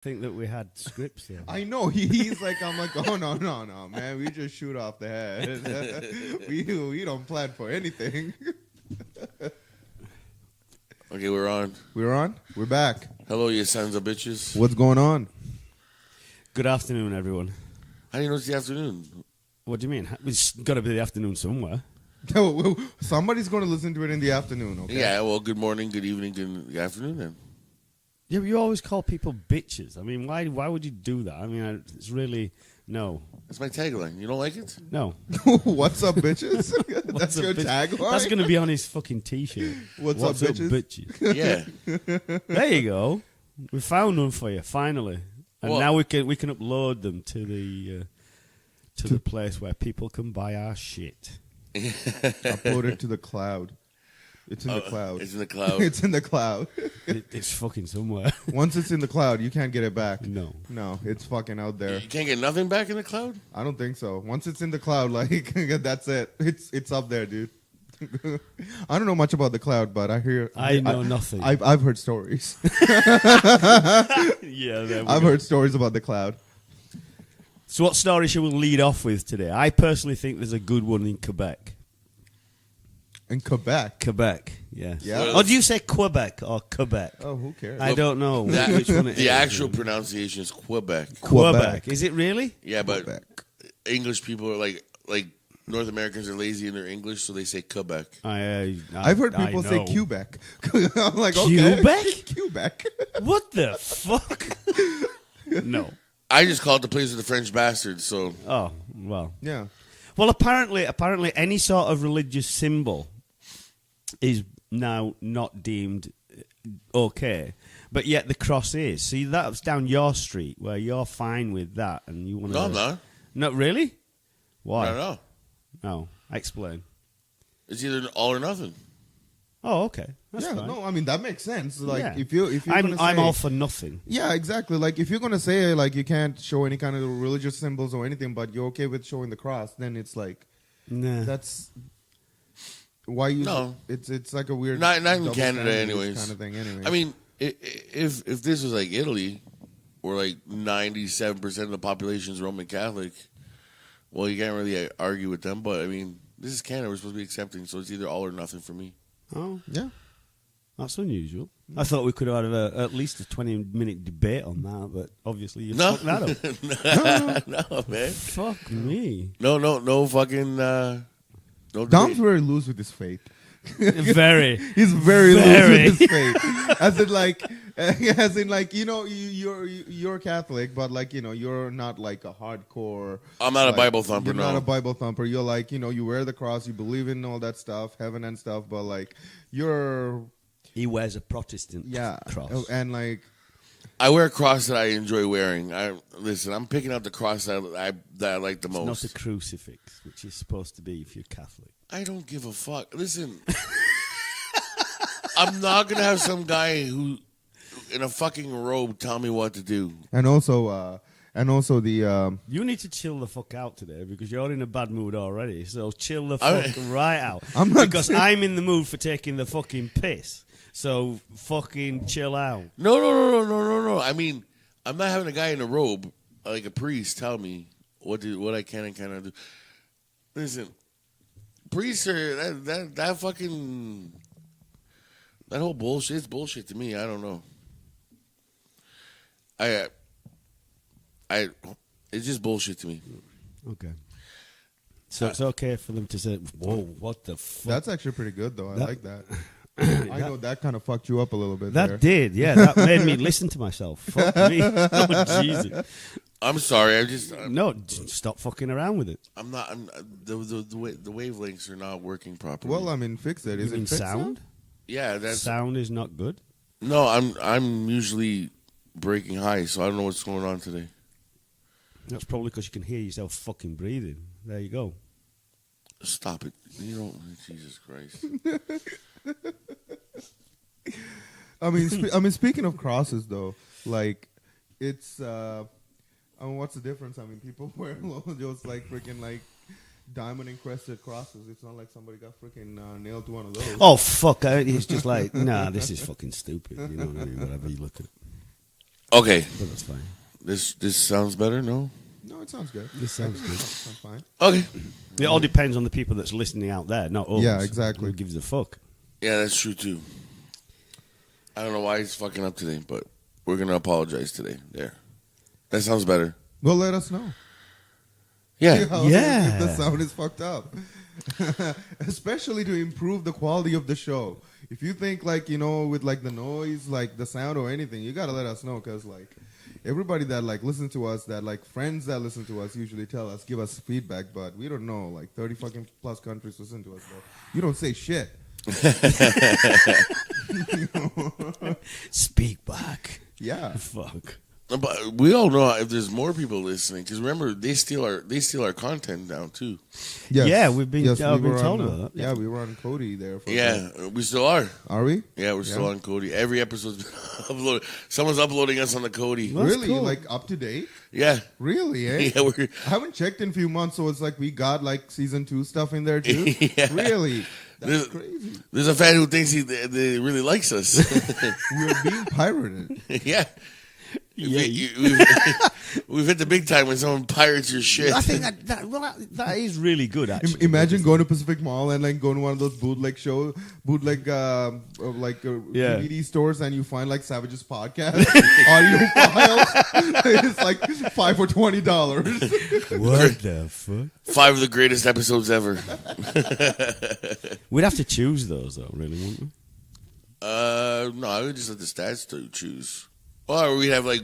think that we had scripts there. I know he's like, I'm like, oh no, man, we just shoot off the head. we don't plan for anything. Okay, we're on. We're on. We're back. Hello, you sons of bitches. What's going on? Good afternoon, everyone. How do you know it's the afternoon? What do you mean? It's got to be the afternoon somewhere. Somebody's going to listen to it in the afternoon. Okay. Yeah. Well, good morning, good evening, good afternoon. Then. Yeah, but you always call people bitches. I mean, why would you do that? I mean, it's really no. That's my tagline. You don't like it? No. What's up, bitches? That's your tagline? That's going to be on his fucking T-shirt. What's up, bitches? Yeah. There you go. We found one for you, finally. And now we can upload them to the place where people can buy our shit. Upload it to the cloud. It's in the cloud. It's in the cloud. It's in the cloud. It's fucking somewhere. Once it's in the cloud, you can't get it back. No, it's fucking out there. You can't get nothing back in the cloud? I don't think so. Once it's in the cloud, like that's it. It's up there, dude. I don't know much about the cloud, but I know nothing. I've heard stories. Yeah, I've heard stories about the cloud. So what story should we lead off with today? I personally think there's a good one in Quebec. In Quebec? Quebec, yes. Yeah. Or do you say Quebec or Quebec? Oh, who cares? I don't know which one it is. The actual pronunciation is Quebec. Quebec. Is it really? Yeah, but Quebec. English people are like North Americans are lazy in their English, so they say Quebec. I've heard people say Quebec. I'm like, Quebec? Okay. Quebec? What the fuck? No. I just called the place of the French bastards, so... Oh, well. Yeah. Well, apparently any sort of religious symbol is now not deemed okay, but yet the cross is. See, that's down your street where you're fine with that, and you want to... No, I'm not. Not really? Why? I don't know. No, explain. It's either all or nothing. Oh, okay. That's fine. No, I mean that makes sense. Like Yeah. if you're I'm all for nothing. Yeah, exactly. Like if you're gonna say like you can't show any kind of religious symbols or anything, but you're okay with showing the cross, then it's like Nah. that's why you. No. It's like a weird. Not in double Canada, standard anyways. Kind of thing, anyways. I mean, if this was like Italy, where like 97% of the population is Roman Catholic, well, you can't really argue with them. But I mean, this is Canada; we're supposed to be accepting, so it's either all or nothing for me. Oh, yeah. That's unusual. I thought we could have had at least a 20-minute debate on that, but obviously you fucked that up. No, man. Fuck me. No fucking... no Dom's debate. very loose with his faith. Very. He's very loose with his faith. As in like you're Catholic, but like you're not like a hardcore. I'm not a Bible thumper. You're No, not a Bible thumper. You're like you wear the cross, you believe in all that stuff, heaven and stuff, but like you're. He wears a Protestant cross. And like I wear a cross that I enjoy wearing. I'm picking out the cross that I like the it's most. not a crucifix, which is supposed to be if you're Catholic. I don't give a fuck. Listen, I'm not gonna have some guy who in a fucking robe tell me what to do. and also the You need to chill the fuck out today because you're in a bad mood already. So chill the fuck right out. Because I'm in the mood for taking the fucking piss. So fucking chill out. No. I mean, I'm not having a guy in a robe like a priest tell me what I can and cannot do. Listen, priests are that fucking that whole bullshit. It's bullshit to me. I don't know. It's just bullshit to me. Okay. So it's okay for them to say, "Whoa, what the fuck?" that's actually pretty good though. I like that. I know that kind of fucked you up a little bit. That did, yeah. That made me listen to myself. Fuck me. Oh, Jesus. I'm sorry. No, stop fucking around with it. I'm not. The wavelengths are not working properly. Well, I mean, fix it. Is You mean it fixed sound? now? Yeah, that's Sound is not good. no. I'm usually breaking high, so I don't know what's going on today. That's probably because you can hear yourself fucking breathing. There you go. Stop it. You don't. Jesus Christ. I mean, speaking of crosses, though, like, it's, I mean, what's the difference? I mean, people wear those, like, freaking, like, diamond encrusted crosses. It's not like somebody got freaking nailed to one of those. Oh, fuck. It's just like, nah, this is fucking stupid. You know what I mean? Whatever you look at. Okay. But that's fine. This sounds better, no? No, it sounds good. This sounds good. Sounds fine. Okay. It all depends on the people that's listening out there, not us. Yeah, exactly. Who gives a fuck? Yeah, that's true, too. I don't know why he's fucking up today, but we're going to apologize today. There. That sounds better. Well, let us know. Yeah. Yeah. If the sound is fucked up. Especially to improve the quality of the show. If you think, like, you know, with, like, the noise, like, the sound or anything, you got to let us know because, like, everybody that, like, listens to us, that, like, friends that listen to us usually tell us, give us feedback, but we don't know. Like, 30 fucking plus countries listen to us, though. You don't say shit. Speak back. Yeah. Fuck. But we all know if there's more people listening, because remember, they steal our content now, too. Yes. Yeah, we've been, Yes, I've we been were told on, about that. Yeah, we were on Cody there. For We still are. Are we? Yeah, we're still Yeah. on Cody. Every episode's uploaded. Someone's uploading us on the Cody. Well, that's Really? cool. Like, up to date? Yeah. Really, eh? Yeah, we're... I haven't checked in a few months, so it's like we got, like, season 2 stuff in there, too? Yeah. Really? That's There's- crazy. There's a fan who thinks they really likes us. We're being pirated. Yeah. Yeah. We've hit the big time when someone pirates your shit. I think that is really good, actually. Imagine going to Pacific Mall and like going to one of those bootleg Yeah. DVD stores, and you find like Savage's podcast audio files. It's like $5 for $20. What the fuck? 5 of the greatest episodes ever. We'd have to choose those, though, really, wouldn't we? No, I would just let the stats to choose. Or we'd have like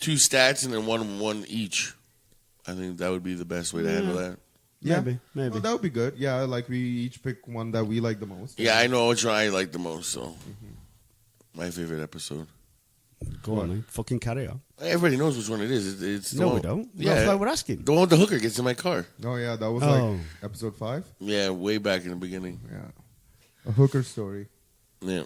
2 stats and then one each. I think that would be the best way to handle that. Yeah, Maybe. Well, that would be good. Yeah, like we each pick one that we like the most. Yeah, I know which one I like the most, so my favorite episode. Go on, then. Fucking carry on. Everybody knows which one it is. It's the No, one, we don't. Yeah, That's why we're asking. the one with the hooker gets in my car. Oh yeah, that was Oh. like episode 5. Yeah, way back in the beginning. Yeah, a hooker story. Yeah.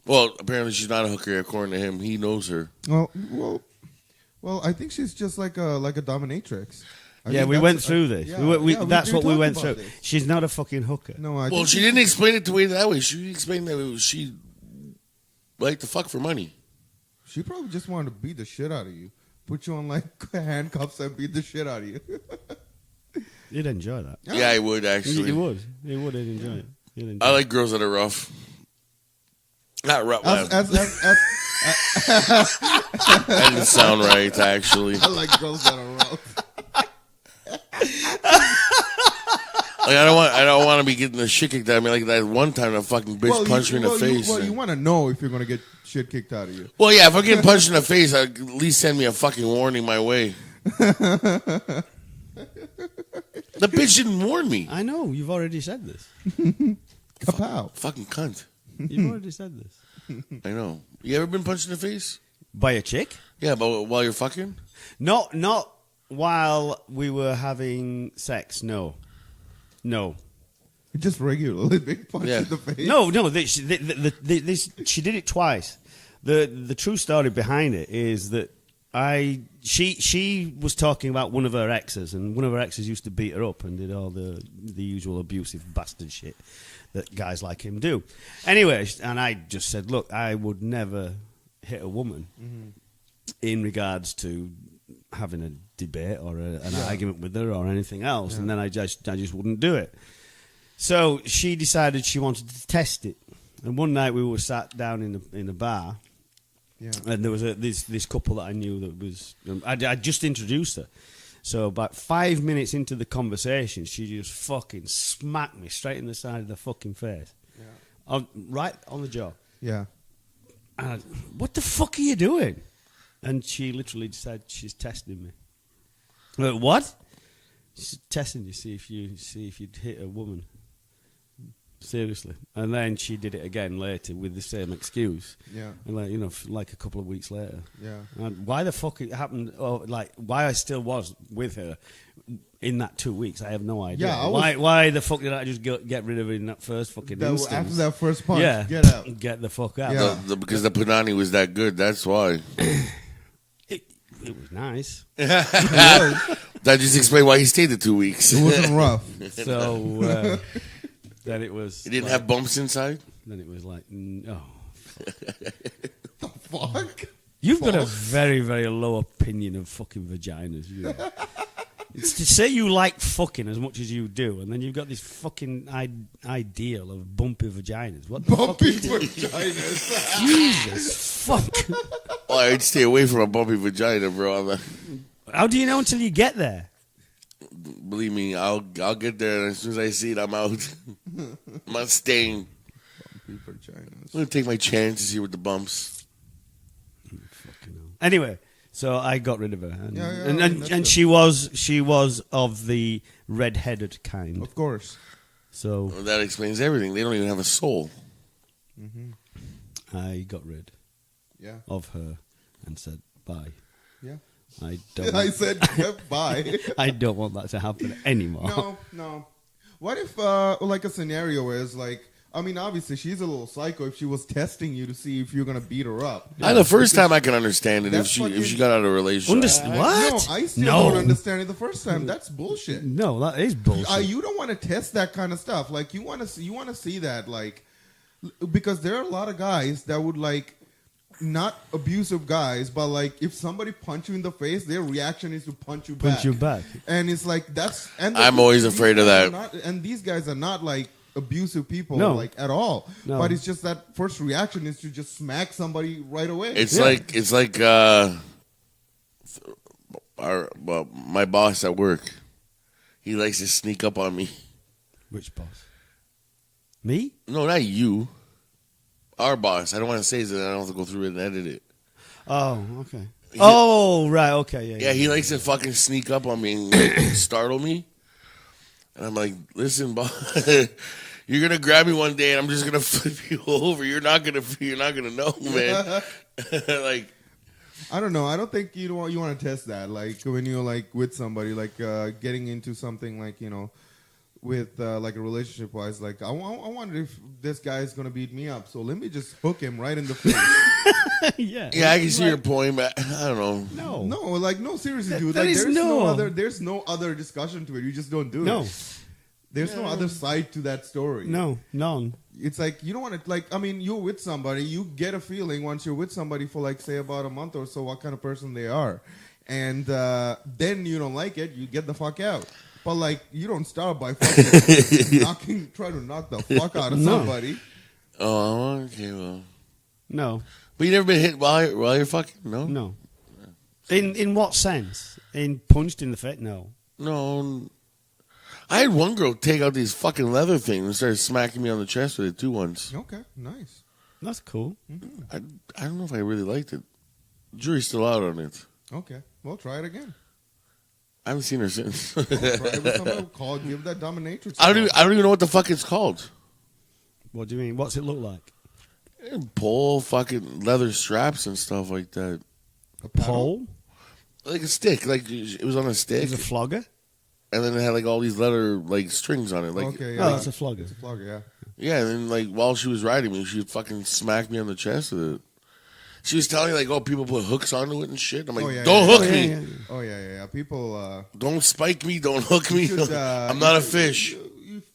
Well, apparently she's not a hooker according to him. He knows her. Well, I think she's just like a dominatrix. I Yeah, think we that's- went through this. yeah, That's what we talked went about through. this. She's not a fucking hooker. No, I Well, think she didn't explain it that way. She explained that she liked to fuck for money. She probably just wanted to beat the shit out of you, put you on like handcuffs and beat the shit out of you. You'd enjoy that. Yeah, I would actually. You would. You would enjoy it. You'd enjoy I like girls that are rough. Not rough. As That didn't sound right, actually. I like girls that are rough. Like I don't want to be getting the shit kicked out of me like that one time. That fucking bitch punched me in the face. You want to know if you're gonna get shit kicked out of you. Well, yeah, if I'm getting punched in the face, at least send me a fucking warning my way. The bitch didn't warn me. I know. You've already said this. Kapow. Fucking cunt. You've already said this. I know. You ever been punched in the face? By a chick? Yeah, but while you're fucking? Not while we were having sex. No. Just regularly big punch Yeah. in the face. No. She did it twice. The true story behind it is that she was talking about one of her exes, and one of her exes used to beat her up and did all the usual abusive bastard shit that guys like him do. Anyway, and I just said, look, I would never hit a woman in regards to having a debate or an argument with her or anything else, and then I just wouldn't do it. So she decided she wanted to test it, and one night we were sat down in a bar. Yeah. And there was this couple that I knew that was... I just introduced her. So about 5 minutes into the conversation, she just fucking smacked me straight in the side of the fucking face. Yeah. Right on the jaw. Yeah. And I, what the fuck are you doing? And she literally said she's testing me. I went, what? She's testing you, see if you'd hit a woman. Seriously. And then she did it again later with the same excuse. Yeah. And like a couple of weeks later. Yeah. And why the fuck it happened, or like why I still was with her in that 2 weeks, I have no idea. Yeah, why the fuck did I just get rid of it in that first fucking instance? After that first punch, yeah, get out. Get the fuck out. Yeah. Because the punani was that good. That's why. It was nice. That just explained why he stayed the 2 weeks. It wasn't rough. So then it was. He didn't like, have bumps inside? Then it was like, oh, Fuck. You've got a very, very low opinion of fucking vaginas. You know? It's to say you like fucking as much as you do, and then you've got this fucking ideal of bumpy vaginas. What the Bumpy fuck is vaginas. Jesus, fuck. Oh, I'd stay away from a bumpy vagina, bro. How do you know until you get there? Believe me, I'll get there, and as soon as I see it, I'm out. I'm not staying. Bumpy vaginas. I'm gonna take my chances here with the bumps. Anyway, so I got rid of her, and, Yeah, and, I and, mean, and she was of the red-headed kind. Of course. So Well, that explains everything. They don't even have a soul. I got rid Yeah. of her and said bye. Yeah. I don't. I said bye. I don't want that to happen anymore. No. What if, like, a scenario is like, I mean, obviously she's a little psycho if she was testing you to see if you're gonna beat her up. The first time I can understand it if That's she got out of a relationship. What? No, I still No. don't understand it the first time. That's bullshit. No, that is bullshit. You don't want to test that kind of stuff. Like you want to see that, like, because there are a lot of guys that would like not abusive guys, but like if somebody punch you in the face, their reaction is to punch you back. And it's like that's. And I'm always afraid of that. And these guys are not like abusive people, No. like at all. No. But it's just that first reaction is to just smack somebody right away. It's like my boss at work. He likes to sneak up on me. Which boss? Me? No, not you. Our boss. I don't want to say that. I don't have to go through it and edit it. Oh, okay. Oh, right. Okay. Yeah, he likes to fucking sneak up on me and like, startle me. And I'm like, listen, boss, you're gonna grab me one day and I'm just gonna flip you over. You're not gonna know, man. Like, I don't know. I don't think you want to test that. Like when you're like with somebody, like getting into something like with like a relationship wise. Like I wonder if this guy's gonna beat me up. So let me just hook him right in the face. Yeah. yeah, I can see your point, but I don't know. No, seriously, dude. That Like, is there's no other discussion to it. You just don't do it. There's no other side to that story. No, none. It's like you don't want to, like, I mean, you're with somebody, you get a feeling once you're with somebody for like say about a month or so what kind of person they are, and then you don't like it, you get the fuck out. But like you don't start by fucking try to knock the fuck out of somebody. Oh, okay, well, No. but you never been hit while you're fucking? No. In what sense? In punched in the face? No. No. I had one girl take out these fucking leather things and started smacking me on the chest with it too once. Okay, nice. That's cool. I don't know if I really liked it. Jury's still out on it. Okay, well, try it again. I haven't seen her since. Try it with somebody called. Give that dominatrix. I don't even know what the fuck it's called. What do you mean? What's it look like? Pull fucking leather straps and stuff like that. A Pole? Like a stick. Like it was on a stick. Is a flogger? And then it had like all these leather like strings on it. Like, okay, Oh, that's a flogger. It's a flogger, yeah. yeah, and then like while she was riding me, she fucking smacked me on the chest with it. She was telling me like, oh, people put hooks onto it and shit. I'm like, don't hook me. Yeah. Oh yeah. People. Don't spike me. Don't hook me. should, I'm not a fish.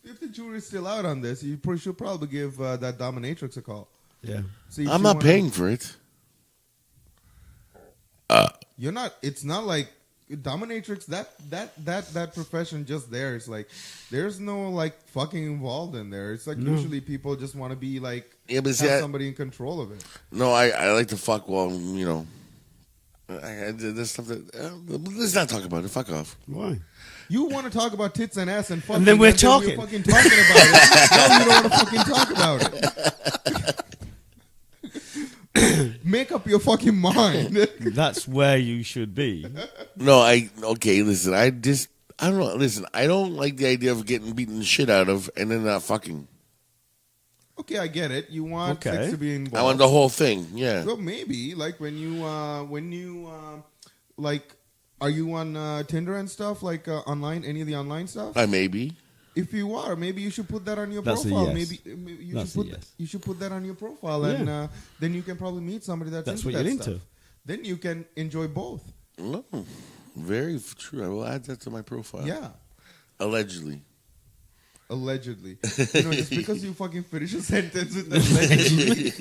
If the jury's still out on this, you should probably give that dominatrix a call. Yeah. See if I'm she not wanna- paying for it. You're not. It's not like dominatrix. That profession just there. It's like there's no like fucking involved in there. It's like usually people just want to be like But see, have somebody in control of it. No, I like to fuck while I did this stuff that. Let's not talk about it. Fuck off. Why? You want to talk about tits and ass and fucking, And then we're talking. We're fucking talking about it. No, you don't want to fucking talk about it. Make up your fucking mind. That's where you should be. No, listen, I don't know. Listen, I don't like the idea of getting beaten the shit out of and then not fucking. Okay, I get it. You want sex to be involved. I want the whole thing. Yeah. Well, maybe like when you like, are you on Tinder and stuff like online? Any of the online stuff? I maybe. If you are, maybe you should put that on your That's a profile. yes. Maybe you That's should a yes. you should put that on your profile, Yeah. and then you can probably meet somebody that's That's into what that you're stuff. into. Then you can enjoy both. No, very true. I will add that to my profile. Yeah. Allegedly. Allegedly. Just because you fucking finish a sentence with allegedly,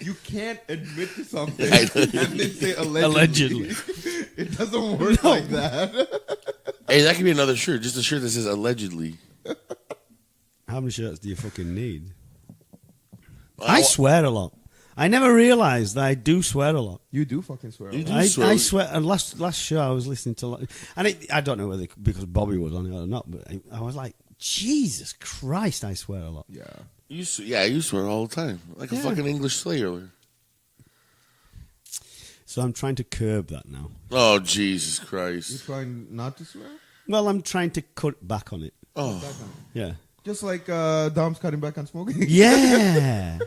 you can't admit to something and then say allegedly. It doesn't work like that. Hey, that could be another shirt. Just a shirt that says allegedly. How many shirts do you fucking need? I swear a lot. I never realised that I do swear a lot. You do fucking swear. You do I swear. And last show I was listening to, and I don't know whether because Bobby was on it or not, but I was like, Jesus Christ, I swear a lot. Yeah. You swear all the time. Like a fucking English slayer. So I'm trying to curb that now. Oh, Jesus Christ. You're trying not to swear? Well, I'm trying to cut back on it. Oh. Yeah. Just like Dom's cutting back on smoking. Yeah.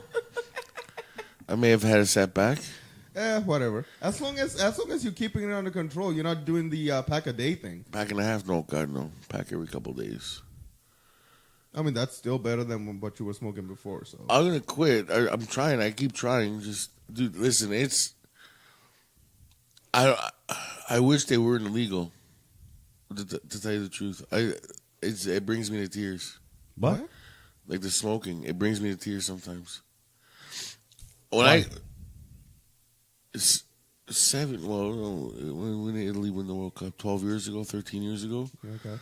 I may have had a setback. Whatever. As long as you're keeping it under control, you're not doing the pack a day thing. Pack and a half? No, God, no. Pack every couple of days. I mean, that's still better than what you were smoking before. So I'm gonna quit. I'm trying. I keep trying. Just, dude, listen. I wish they weren't illegal. To tell you the truth, it brings me to tears. What? Like the smoking, it brings me to tears sometimes. When when Italy won the World Cup 12 years ago, 13 years ago. okay.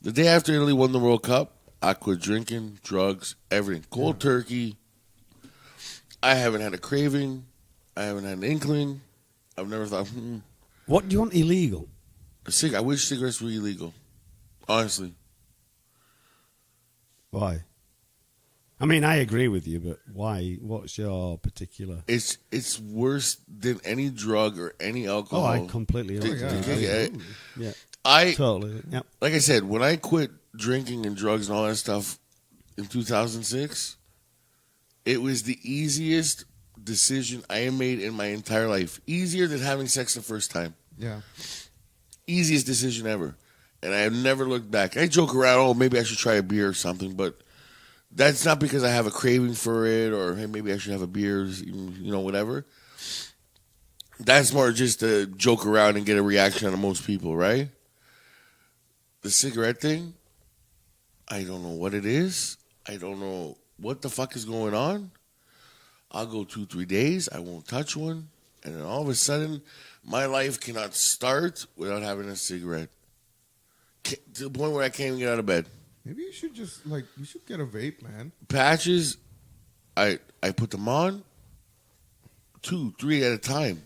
The day after Italy won the World Cup, I quit drinking, drugs, everything. Cold turkey. I haven't had a craving. I haven't had an inkling. I've never thought, What do you want illegal? I wish cigarettes were illegal. Honestly. Why? I mean, I agree with you, but why? What's your particular? It's worse than any drug or any alcohol. Oh, I completely agree. Yeah. Totally. Yep. Like I said, when I quit drinking and drugs and all that stuff in 2006, it was the easiest decision I made in my entire life. Easier than having sex the first time. Yeah. Easiest decision ever. And I have never looked back. I joke around, maybe I should try a beer or something, but that's not because I have a craving for it or, hey, maybe I should have a beer, whatever. That's more just to joke around and get a reaction out of most people, right? The cigarette thing, I don't know what it is. I don't know what the fuck is going on. I'll go 2-3 days. I won't touch one. And then all of a sudden, my life cannot start without having a cigarette. To the point where I can't even get out of bed. Maybe you should just, you should get a vape, man. Patches, I put them on 2-3 at a time.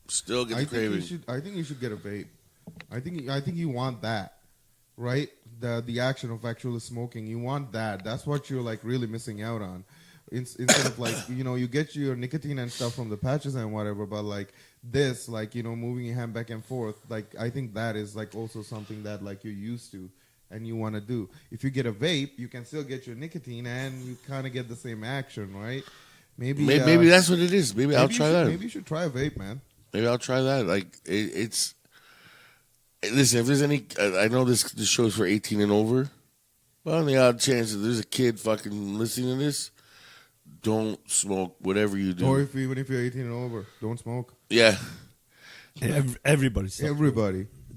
Still get the craving. I think you should get a vape. I think you want that, right? The action of actually smoking. You want that. That's what you're really missing out on. Instead of you get your nicotine and stuff from the patches and whatever, but this, moving your hand back and forth, I think that is also something that you're used to and you want to do. If you get a vape, you can still get your nicotine and you kind of get the same action, right? Maybe that's what it is. Maybe I'll try that. Maybe you should try a vape, man. Maybe I'll try that. Listen, if there's any, I know this show's for 18 and over, but on the odd chance that there's a kid fucking listening to this, don't smoke, whatever you do. Or even if you're 18 and over, don't smoke. Yeah. Everybody.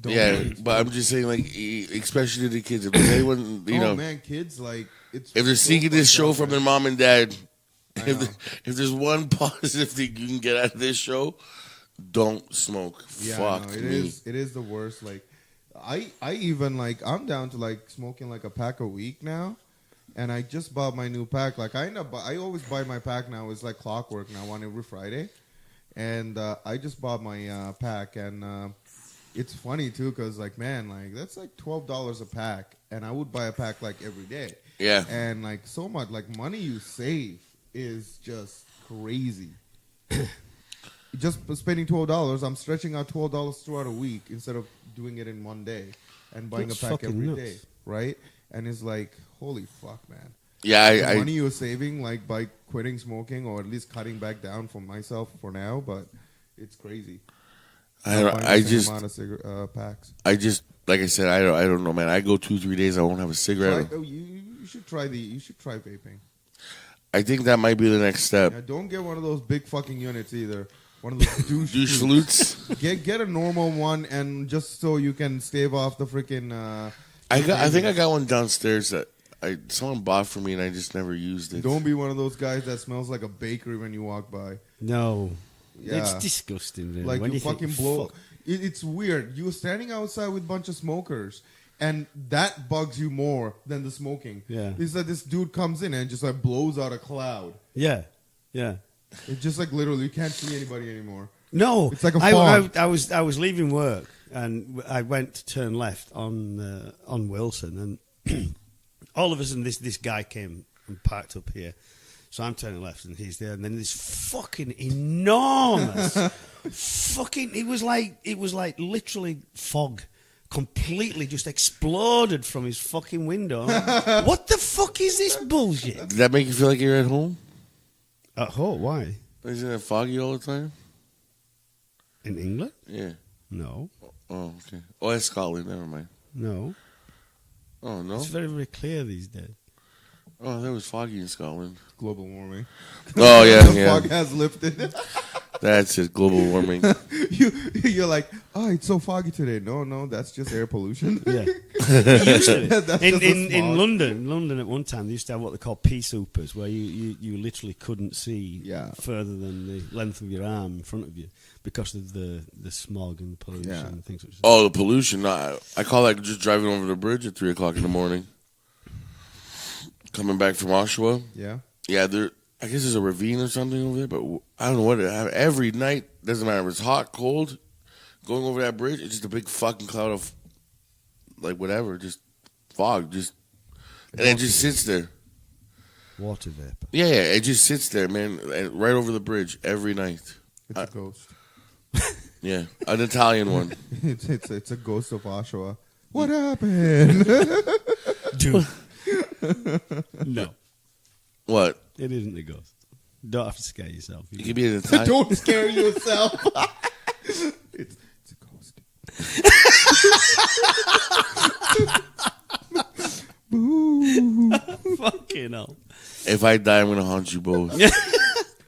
Don't but I'm just saying, especially the kids. If there's anyone, man, kids, it's. If they're seeking this show from their mom and dad, if there's one positive thing you can get out of this show, don't smoke. Yeah, Fuck me. It is the worst. I even I'm down to smoking a pack a week now. And I just bought my new pack. I always buy my pack now. It's like clockwork now, one every Friday. And I just bought my pack. And it's funny, too, because, that's $12 a pack. And I would buy a pack, every day. Yeah. And, so much, money you save is just crazy. Just spending $12, I'm stretching out $12 throughout a week instead of doing it in one day and buying That's a pack every nuts. day, right? And it's holy fuck, man. Yeah, the money you're saving, by quitting smoking or at least cutting back down for myself for now, but it's crazy. I just amount of packs. Like I said, I don't know, man. I go 2-3 days, I won't have a cigarette. You should try vaping. I think that might be the next step. Yeah, don't get one of those big fucking units either. One of those douche flutes. Get a normal one, and just so you can stave off the freaking I think I got one downstairs that someone bought for me and I just never used it. Don't be one of those guys that smells like a bakery when you walk by. No. Yeah. It's disgusting. Really. Like when you fucking blow. Fuck. It's weird. You're standing outside with a bunch of smokers, and that bugs you more than the smoking. Yeah. It's like this dude comes in and just like blows out a cloud. Yeah. Yeah. It's just like literally you can't see anybody anymore. No. It's like a fog. I was leaving work and I went to turn left on Wilson and all of a sudden this guy came and parked up here. So I'm turning left and he's there, and then this fucking enormous it was like literally fog completely just exploded from his fucking window. Like, what the fuck is this bullshit? Did that make you feel like you're at home? At home? Why? Isn't it foggy all the time? In England? Yeah. No. Oh, okay. Oh, that's Scotland. Never mind. No. Oh, no? It's very, very clear these days. Oh, that was foggy in Scotland. Global warming. Oh, yeah, The yeah. fog has lifted. That's it, global warming. You're like, oh, it's so foggy today. No, that's just air pollution. Yeah. That's just a in smog. London at one time, they used to have what they call pea soupers, where you literally couldn't see further than the length of your arm in front of you because of the smog and the pollution and things like that. Oh, the pollution. No, I call that just driving over the bridge at 3 o'clock in the morning. Coming back from Oshawa. Yeah. Yeah, I guess there's a ravine or something over there, but I don't know what it every night, doesn't matter if it's hot, cold, going over that bridge, it's just a big fucking cloud of, like, whatever, just fog, and it just sits there. Water vapor. Yeah, it just sits there, man, right over the bridge every night. It's a ghost. Yeah, an Italian one. It's a ghost of Oshawa. What happened? Dude. No. What? It isn't a ghost. Don't have to scare yourself. It could be an Italian. Don't scare yourself. it's a ghost. Boo. Fucking hell. If I die, I'm going to haunt you both.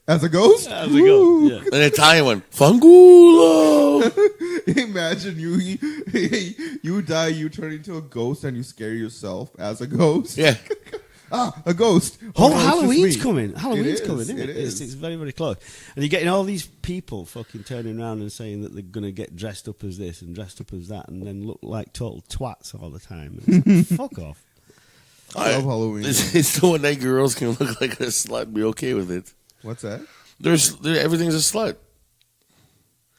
As a ghost? As a ghost, yeah. An Italian one. Fangulo! Imagine you die, you turn into a ghost, and you scare yourself as a ghost. Yeah. A ghost. Oh, no, it's just Halloween's me. coming. Halloween's coming, isn't it? It is. It's very, very close. And you're getting all these people fucking turning around and saying that they're going to get dressed up as this and dressed up as that and then look like total twats all the time. It's like, fuck off. I love Halloween. It's the one that girls can look like a slut and be okay with it. What's that? Everything's a slut.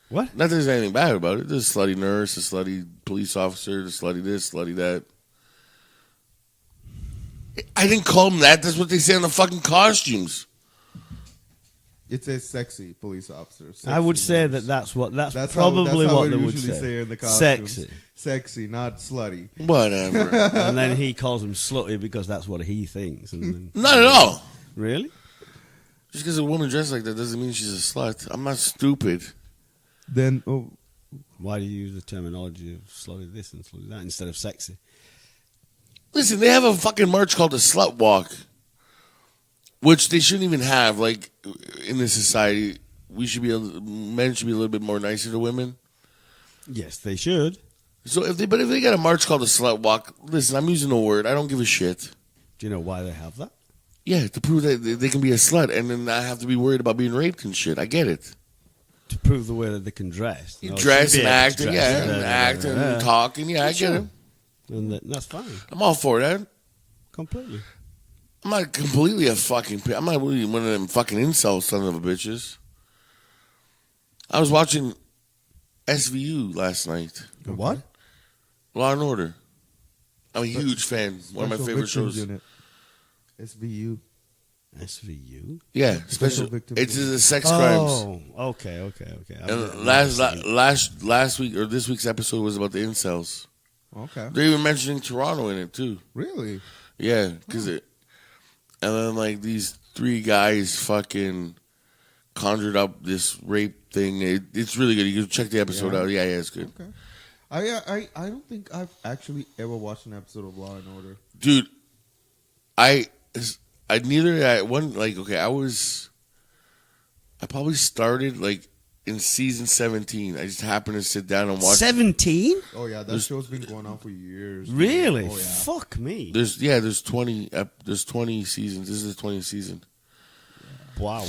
What? Not that there's anything bad about it. There's a slutty nurse, a slutty police officer, a slutty this, slutty that. I didn't call them that. That's what they say in the fucking costumes. It says sexy police officer. Sexy I would say nurse. that's That's probably how what we they would usually say. in the costumes. Sexy. Sexy, not slutty. Whatever. And then he calls them slutty because that's what he thinks. And then, Not at all. Really? Just because a woman dressed like that doesn't mean she's a slut. I'm not stupid. Then, Why do you use the terminology of slutty this and slutty that instead of sexy? Listen, they have a fucking march called the Slut Walk, which they shouldn't even have. Like, in this society, men should be a little bit more nicer to women. Yes, they should. So if they got a march called the Slut Walk, listen, I'm using the word. I don't give a shit. Do you know why they have that? Yeah, to prove that they can be a slut and then not have to be worried about being raped and shit. I get it. To prove the way that they can dress. You dress and act and act and talk and I get it. And that's fine. I'm all for that. Completely. I'm not completely I'm not really one of them fucking incel son of a bitches. I was watching SVU last night. what? Law and Order. I'm a huge fan. One of my Special favorite Victims shows. Unit. SVU. SVU? Yeah, Special special. Victims It's Unit. the sex crimes. Oh, okay. And last week or this week's episode was about the incels. Okay. They're even mentioning Toronto in it too. Really? Yeah, because and then like these 3 guys fucking conjured up this rape thing. It's really good. You can check the episode out. Yeah, it's good. Okay. I don't think I've actually ever watched an episode of Law and Order. Dude, I probably started like in season 17. I just happened to sit down and watch. 17? Oh yeah, that show's been going on for years. Really? Oh yeah. Fuck me. There's 20 seasons. This is the 20th season. Wow.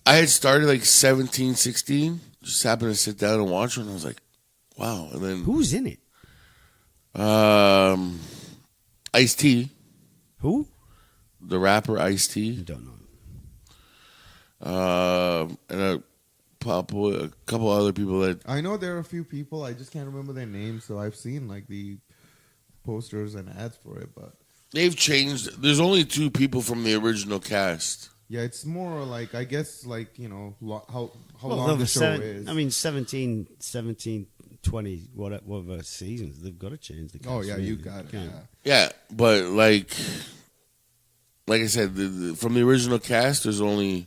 I had started like 17, 16. Just happened to sit down and watch it, and I was like, wow. And then Who's in it? Ice-T, Who? the rapper I Ice-T, don't know. and a couple other people that. I know there are a few people. I just can't remember their names. So I've seen like the posters and ads for it, but They've changed. There's only 2 people from the original cast. yeah, it's more like I guess like how Well, long over the show is. I mean, 17, 20, whatever seasons. They've got to change the cast. oh yeah, really. you got it. Can't- Yeah. Yeah, but like I said, from the original cast, there's only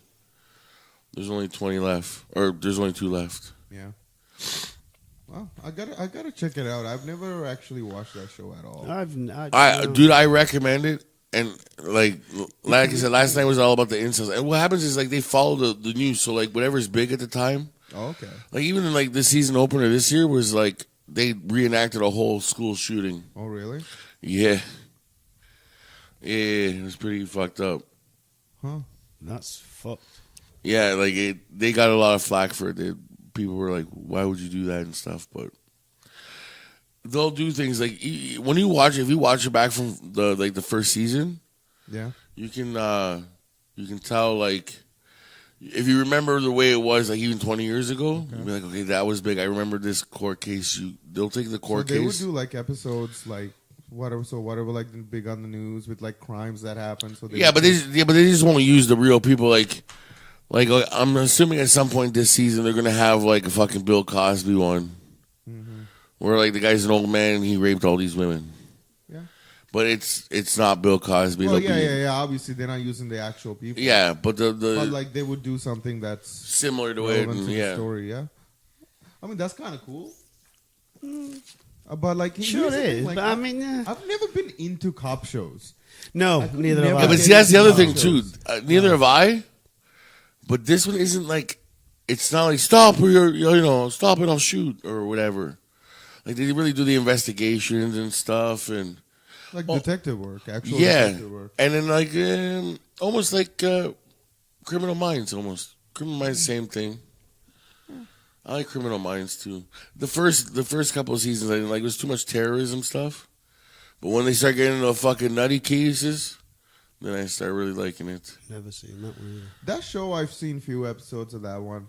20 left, or there's only 2 left. Yeah. Well, I gotta check it out. I've never actually watched that show at all. Dude, I recommend it. And like I said, last night was all about the incels. And what happens is like they follow the news. So like whatever's big at the time. Oh, okay. Like even in like the season opener this year was like they reenacted a whole school shooting. Oh, really? Yeah. Yeah, it was pretty fucked up. Huh. That's fucked. Yeah, like they got a lot of flack for it. People were like, "Why would you do that?" and stuff. But they'll do things like when you watch it. If you watch it back from the first season, Yeah. you can tell like if you remember the way it was like even 20 years ago, you'll be like, okay, that was big. I remember this court case. They'll take the court So they would case. do like episodes like whatever like big on the news with like crimes that happen. So Yeah, but they just won't use the real people. Like I'm assuming at some point this season they're gonna have like a fucking Bill Cosby one, where like the guy's an old man and he raped all these women. Yeah. But it's not Bill Cosby. Well, It'll be- yeah. Obviously, they're not using the actual people. Yeah, but But the like they would do something that's similar to it. relevant And, to the yeah, story. Yeah. I mean, that's kind of cool. But like, Sure here's the is, thing, like, but I mean, I've never been into cop shows. no, could neither never have yeah, I. but see that's the other thing Shows. too. Neither have I. But this one isn't like it's not like stop or stop and I'll shoot or whatever. Like they really do the investigations and stuff and. Like detective work, actual Yeah, detective work. and then like almost like Criminal Minds, almost Criminal Minds, same thing. I like Criminal Minds too. The first couple of seasons, I didn't like. It was too much terrorism stuff, but when they start getting into fucking nutty cases, then I start really liking it. Never seen that one either. That show, I've seen few episodes of that one.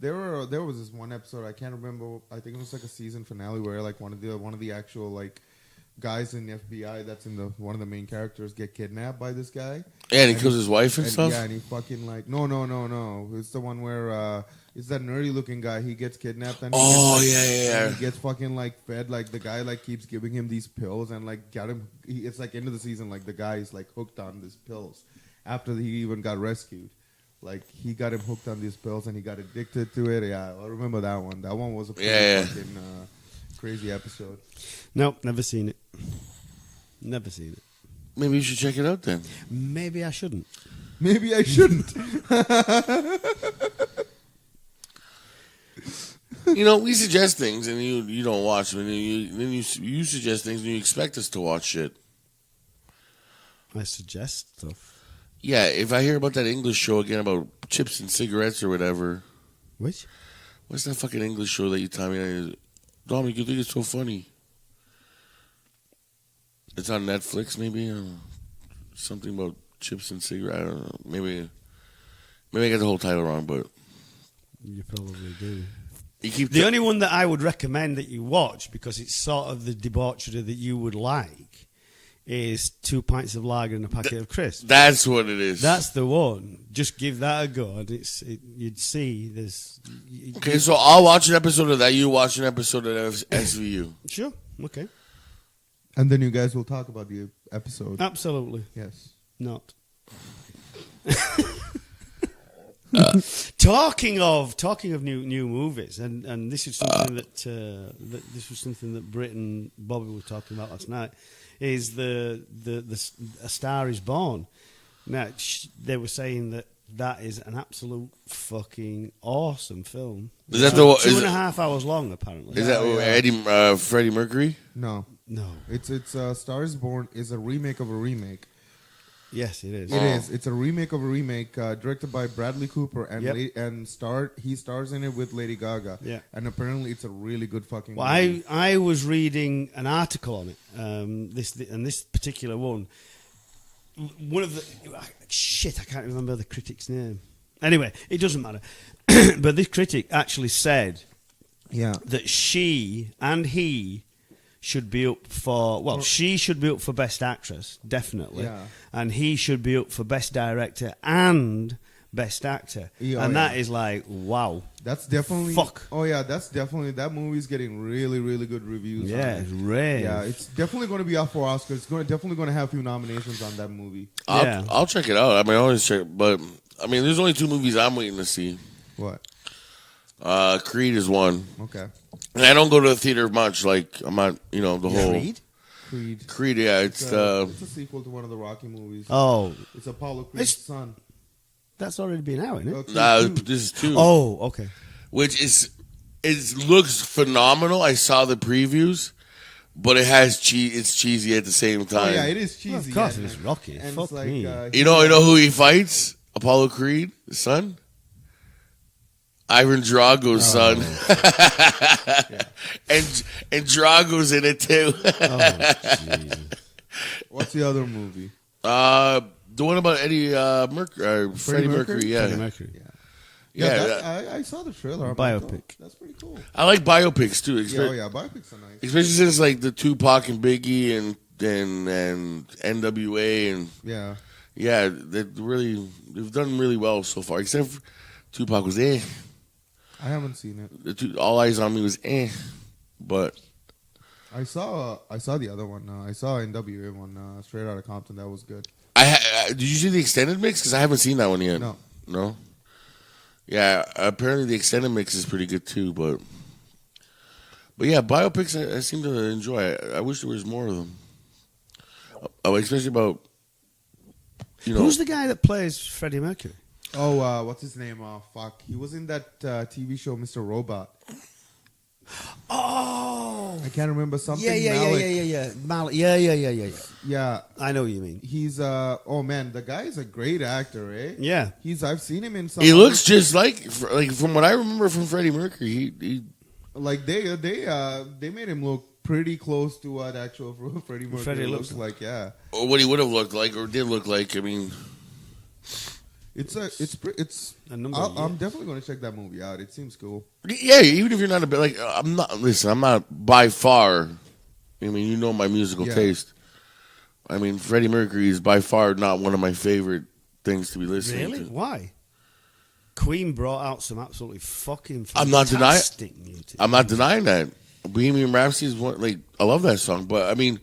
There was this one episode I can't remember. I think it was like a season finale where like one of the actual like guys in the FBI that's in one of the main characters get kidnapped by this guy. Yeah, and he kills his wife and stuff. Yeah, and he fucking like no. It's the one where it's that nerdy looking guy. He gets kidnapped and Yeah. he gets fucking like fed. Like the guy like keeps giving him these pills and like got him. It's like end of the season. Like the guy is like hooked on these pills after he even got rescued. Like he got him hooked on these pills and he got addicted to it. Yeah, I remember that one. That one was a pretty fucking crazy episode. Nope, never seen it. Never seen it. Maybe you should check it out then. Maybe I shouldn't. Maybe I shouldn't. We suggest things and you don't watch them, and then you suggest things and you expect us to watch shit. I suggest stuff. Yeah, if I hear about that English show again about chips and cigarettes or whatever, Which? what's that fucking English show that you tell me? Dominic, you think it's so funny? It's on Netflix, maybe. Something about chips and cigarettes. I don't know. Maybe I got the whole title wrong, but You probably do. you keep The only one that I would recommend that you watch, because it's sort of the debauchery that you would like, is 2 pints of lager and a packet of crisps. That's what it is. That's the one. Just give that a go, and you'd see there's. Okay, so I'll watch an episode of that. You watch an episode of SVU. Sure. Okay. And then you guys will talk about the episode. Absolutely Yes. not. Talking of new movies, and this is something that Britt and Bobby were talking about last night. Is the A Star Is Born. Now they were saying that that is an absolute fucking awesome film. Is that Two and a half hours long, apparently. Is that Freddie Mercury? No. No. It's Stars Born is a remake of a remake. Yes, it is. It is. It's a remake of a remake, directed by Bradley Cooper, and Yep. he stars in it with Lady Gaga. Yeah. And apparently, it's a really good fucking. Well, movie. I was reading an article on it. This particular one. One of the shit, I can't remember the critic's name. Anyway, it doesn't matter. But this critic actually said that she and he should be up for, well, she should be up for Best Actress, definitely. Yeah. And he should be up for Best Director and Best Actor. And that is like, wow. That's definitely... Fuck. Oh, yeah, that's definitely... That movie's getting really, really good reviews. Yeah, it's rare. Yeah, it's definitely going to be up for Oscars. It's definitely going to have a few nominations on that movie. I'll check it out. I mean, I always check, but I mean, there's only 2 movies I'm waiting to see. What? Creed is one. Okay. And I don't go to the theater much. Like, I'm not, the whole... Creed, yeah. It's a sequel to one of the Rocky movies. Oh. It's Apollo Creed's son. That's already been out, isn't it? This is 2. Oh, okay. Which looks phenomenal. I saw the previews, but it's cheesy at the same time. Oh, yeah, it is cheesy. Well, of course, yeah. it's Rocky. And Fuck it's like, me. You know who he fights? Apollo Creed, the son? Ivan Drago's son. and Drago's in it too. Jesus. What's the other movie? The one about Eddie Mercury, Freddie Mercury, yeah. Freddie Mercury. Yeah, I saw the trailer. I'm Biopic. like, oh, that's pretty cool. I like biopics too. Biopics are nice. Especially since like the Tupac and Biggie and NWA and they've done really well so far. Except for Tupac was I haven't seen it. All Eyes on Me was but I saw the other one. I saw NWA one, Straight Outta Compton. That was good. Did you see the extended mix? Because I haven't seen that one yet. No. Yeah, apparently the extended mix is pretty good too. But yeah, biopics I seem to enjoy. I wish there was more of them. Especially about Who's the guy that plays Freddie Mercury? Oh, what's his name? Oh, fuck. He was in that TV show, Mr. Robot. Oh, I can't remember something. Yeah. Malik. Yeah. Yeah, I know what you mean. he's oh man, the guy is a great actor, eh? Yeah. I've seen him in some. he looks just like from what I remember from Freddie Mercury. He like they made him look pretty close to what actual Freddie Mercury looks like. Yeah, or what he would have looked like or did look like. I mean, it's I'm definitely going to check that movie out. It seems cool. yeah. Even if you're not a bit like I'm not by far. I mean, you know my musical taste. I mean, Freddie Mercury is by far not one of my favorite things to be listening Really? to. Why? Queen brought out some absolutely fucking I'm not fantastic music. I'm not denying that. Bohemian Rhapsody is one. Like, I love that song, but I mean,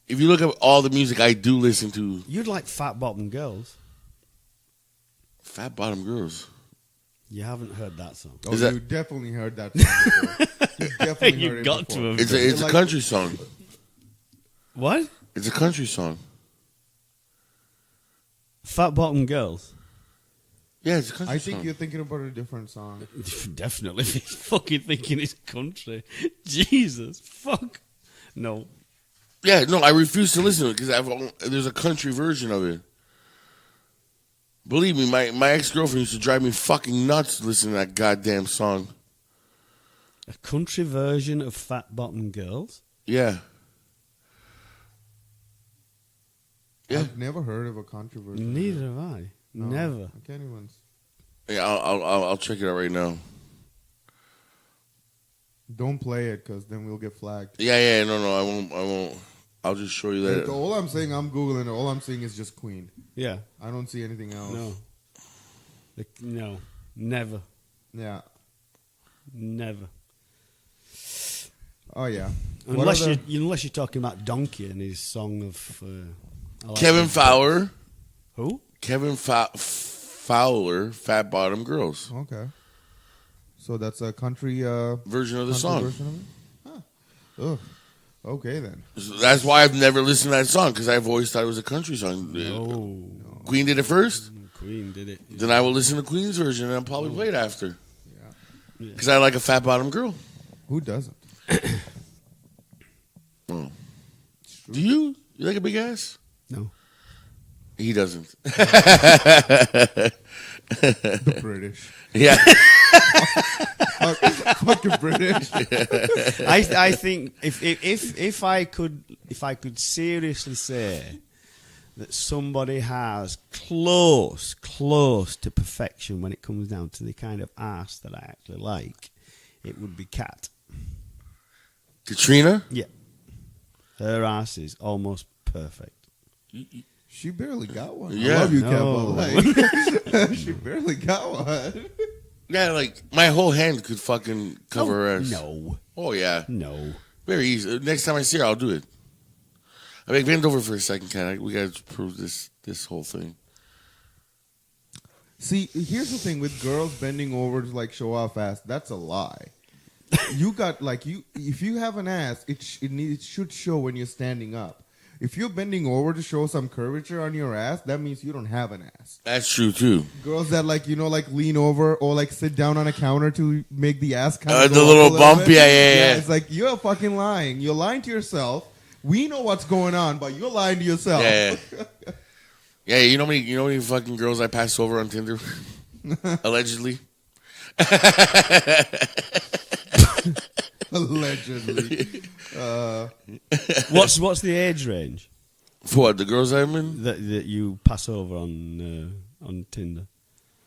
if you look at all the music I do listen to, You'd like Fat Bottom Girls. Fat Bottom Girls. You haven't heard that song. Oh, Is that- you definitely heard that song before. You definitely You heard it got before. to have. It's a country song. What? It's a country song. Fat Bottom Girls. Yeah, it's a country I song. think you're thinking about a different song. Definitely. If he's fucking thinking it's country. Jesus. Fuck. No. Yeah, no, I refuse to listen to it because there's a country version of it. Believe me, my ex-girlfriend used to drive me fucking nuts to listen to that goddamn song. A country version of Fat Bottom Girls? Yeah. Yeah. I've never heard of a country version. Neither have I. No, Never. I can't even. Yeah, I'll check it out right now. Don't play it because then we'll get flagged. Yeah, no, I won't. I'll just show you that. Like, all I'm saying, I'm Googling it. All I'm seeing is just Queen. Yeah. I don't see anything else. No. No. Never. Yeah. Never. Oh, yeah. Unless you're talking about Donkey and his song of... I like Kevin it. Fowler. Who? Kevin Fowler, Fat Bottom Girls. Okay. So that's a country... version of the country song. version of it? Huh. Ugh. Okay, then. So that's why I've never listened to that song, because I've always thought it was a country song. No. Queen did it first? Queen did it. then I will listen to Queen's version and I'll probably play it after. Yeah. Because I like a fat bottom girl. Who doesn't? Oh. Do you? You like a big ass? No. He doesn't. The British. Yeah. Fucking British. I think if I could seriously say that somebody has close to perfection when it comes down to the kind of ass that I actually like, it would be Kat. Katrina? Yeah. Her ass is almost perfect. She barely got one. Yeah. I love you, No. Kev, but like, she barely got one. Yeah, like my whole hand could fucking cover her ass. No. Oh, yeah. No. Very easy. Next time I see her, I'll do it. I mean, bend over for a second, Kat. We got to prove this whole thing. See, here's the thing with girls bending over to like show off ass. That's a lie. You got like if you have an ass, it should show when you're standing up. If you're bending over to show some curvature on your ass, that means you don't have an ass. That's true, too. Girls that like lean over or like sit down on a counter to make the ass kind of The little bump, bit. yeah. It's like you're fucking lying. You're lying to yourself. We know what's going on, but you're lying to yourself. Yeah. Yeah, you know how many fucking girls I passed over on Tinder? Allegedly. Allegedly. What's the age range For what, the girls I'm in? that you pass over on Tinder?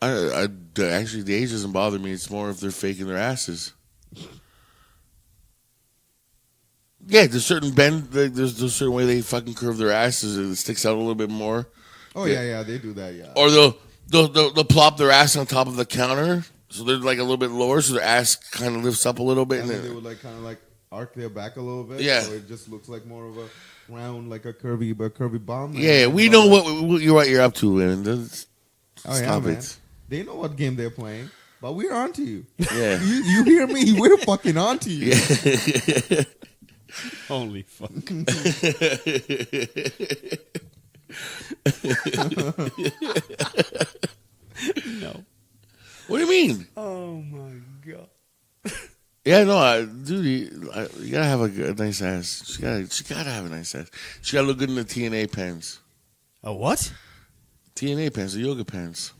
Actually, the age doesn't bother me. It's more if they're faking their asses. Yeah, there's certain bend. There's a certain way they fucking curve their asses. It sticks out a little bit more. Oh yeah, they do that. Yeah. Or they'll plop their ass on top of the counter, so they're like a little bit lower, so their ass kind of lifts up a little bit. And then then they would like kind of like arc their back a little bit. Yeah. So it just looks like more of a round, like a curvy bomb. yeah, we know what you're up to, man. Oh yeah, Stop man. it. They know what game they're playing, but we're on to you. Yeah. You hear me? We're fucking on to you. Yeah. Holy fuck. No. What do you mean? Oh my god. Yeah, no, dude, you gotta have a nice ass. She gotta have a nice ass. She gotta look good in the TNA pants. A what? TNA pants, the yoga pants,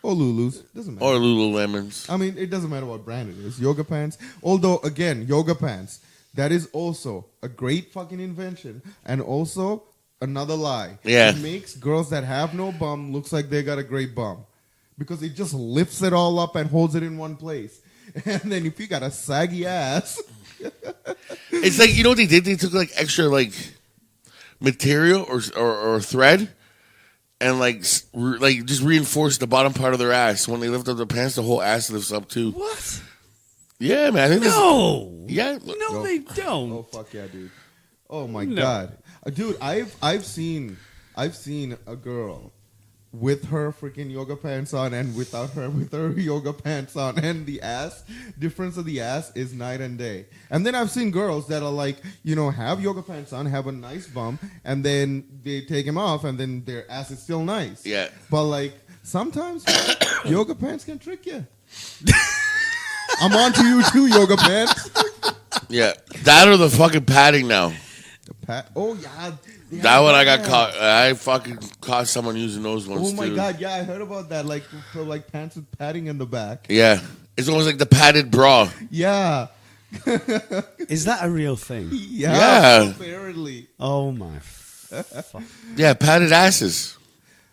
Or Lulu's. Doesn't matter. or Lululemons. I mean, it doesn't matter what brand it is. Yoga pants. Although, again, yoga pants. That is also a great fucking invention. And also another lie. Yeah. It makes girls that have no bum looks like they got a great bum. Because it just lifts it all up and holds it in one place. And then if you got a saggy ass. It's like, you know what they did? They took like extra like material or thread and like just reinforced the bottom part of their ass. When they lift up their pants, the whole ass lifts up too. What? Yeah, man. I think No. Yeah. No, they don't. Oh, fuck yeah, dude. Oh, my No. God. Dude, I've seen a girl with her freaking yoga pants on and without her with her yoga pants on, and the difference of the ass is night and day. And then I've seen girls that are like, have yoga pants on, have a nice bum, and then they take them off and then their ass is still nice. Yeah. But like sometimes yoga pants can trick you. I'm on to you too, yoga pants. Yeah. That or the fucking padding now. Oh yeah. That one I got caught. I fucking caught someone using those ones Oh my too. god, yeah, I heard about that. Like for like pants with padding in the back. Yeah. It's almost like the padded bra. Yeah. Is that a real thing? Yeah. Yeah. Apparently. Oh my fuck. Yeah, padded asses.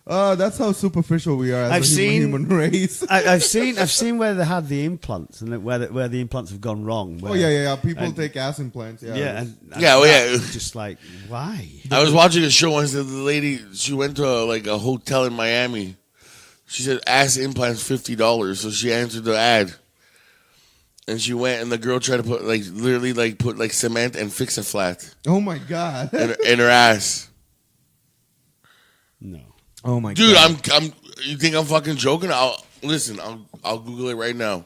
That's how superficial we are as a human race. I've seen where they had the implants and where the implants have gone wrong. Oh yeah. People take ass implants. Yeah. Yeah, and Yeah, well, yeah. it's just like, why? I was watching a show once. The lady, she went to a hotel in Miami. She said ass implants $50, so she answered the ad. And she went, and the girl tried to put literally put cement and fix it flat Oh my god. in her ass. No. Oh my Dude, god. I'm. You think I'm fucking joking? I'll Google it right now.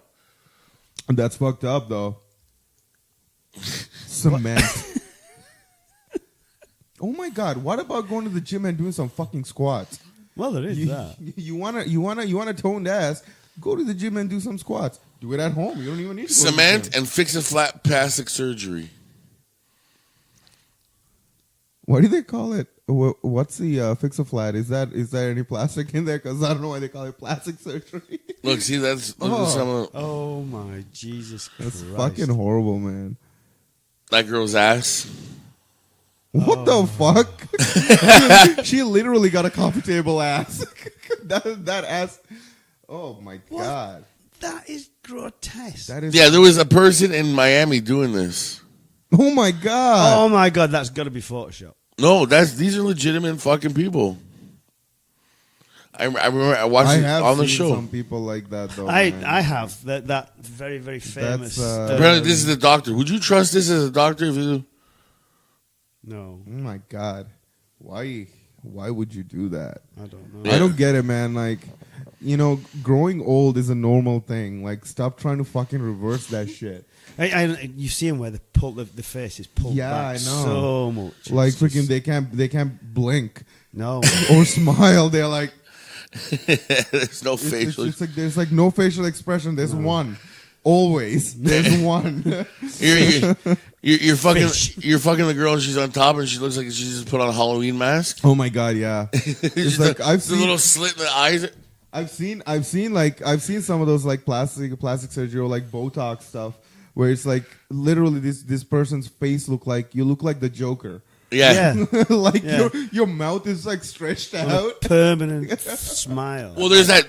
That's fucked up though. Cement. Oh my god. What about going to the gym and doing some fucking squats? Well, there is that. You wanna toned ass? Go to the gym and do some squats. Do it at home. You don't even need to go to the Cement gym. and fix a flat plastic surgery. What do they call it? What's the fix a flat? Is there any plastic in there? Because I don't know why they call it plastic surgery. Look, see, look at some of Oh my Jesus That's Christ! fucking horrible, man. that girl's ass. What the fuck? She literally got a coffee table ass. that ass. Oh my What? god. That is grotesque. That is. Yeah, there was a person in Miami doing this. Oh my god. Oh my God, that's got to be Photoshop. No, these are legitimate fucking people. I remember I watched it have on the seen show. some people like that though. I man. have that very very famous. That's, Apparently, this is the doctor. Would you trust this as a doctor? If you no, Oh my god. Why would you do that? I don't know. Yeah. I don't get it, man. Like, growing old is a normal thing. Like, stop trying to fucking reverse that shit. You see him where the face is pulled Yeah, back I know. so much. Like, It's just- freaking, they can't blink no. or smile. They're like, there's no facial. it's like there's like no facial expression. There's one. Always, there's one. You're fucking Fish. you're fucking the girl and she's on top and she looks like she just put on a Halloween mask. Oh my god, yeah. It's like I've the little slit in the eyes. I've seen some of those like plastic surgery or like Botox stuff where it's like literally this person's face look like the Joker. Yeah. Like Yeah. your mouth is like stretched out. Permanent smile. Well, there's that.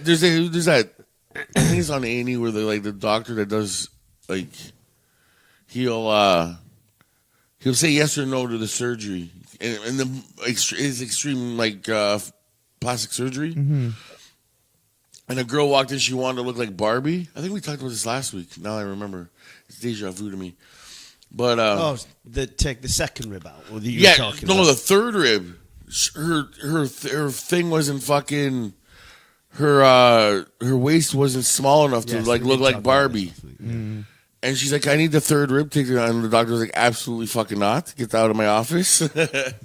I think it's on A&E where the doctor that does like he'll say yes or no to the surgery and the is extreme like plastic surgery. Mm-hmm. And a girl walked in. She wanted to look like Barbie. I think we talked about this last week. Now I remember. It's deja vu to me. But take the second rib out. Or the yeah, talking no, about. the third rib. Her thing wasn't fucking. Her waist wasn't small enough to Yes, like we look did like talk about Barbie. this last week, yeah. And she's like, I need the third rib taken out. And the doctor was like, absolutely fucking not. Get out of my office.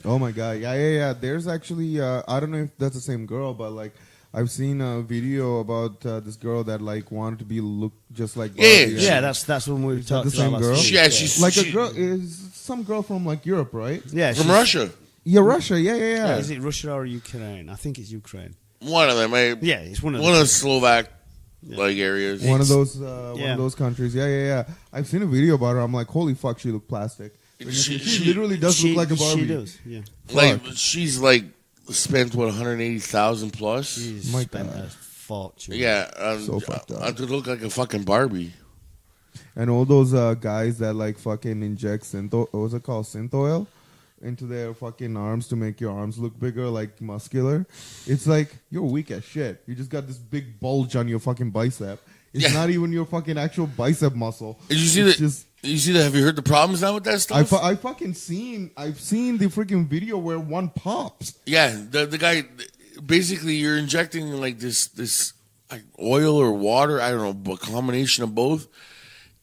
Oh my god, yeah. There's actually I don't know if that's the same girl, but like I've seen a video about this girl that like wanted to look just like Barbie. Yeah, that's when we talked the same about girl? last week. Yeah, she's like a girl is some girl from like Europe, right? Yeah, from she's- Russia. Yeah, Russia. Yeah. Is it Russia or Ukraine? I think it's Ukraine. One of them. Yeah, it's one of One them. of the Slovak like areas. One of those countries. Yeah. I've seen a video about her. I'm like, holy fuck, she looked plastic. She literally does look like a Barbie. She does, yeah. Like she's like spent what 180,000 plus. She's My spent God. a fortune. Yeah, So fucked up. to look like a fucking Barbie. And all those guys that like fucking inject what was it called, synth oil into their fucking arms to make your arms look bigger, like muscular. It's like you're weak as shit. You just got this big bulge on your fucking bicep. It's not even your fucking actual bicep muscle. Did you see It's that? just- You see that? Have you heard the problems now with that stuff? I've seen the freaking video where one pops. Yeah, the guy basically you're injecting like this like oil or water, I don't know, but combination of both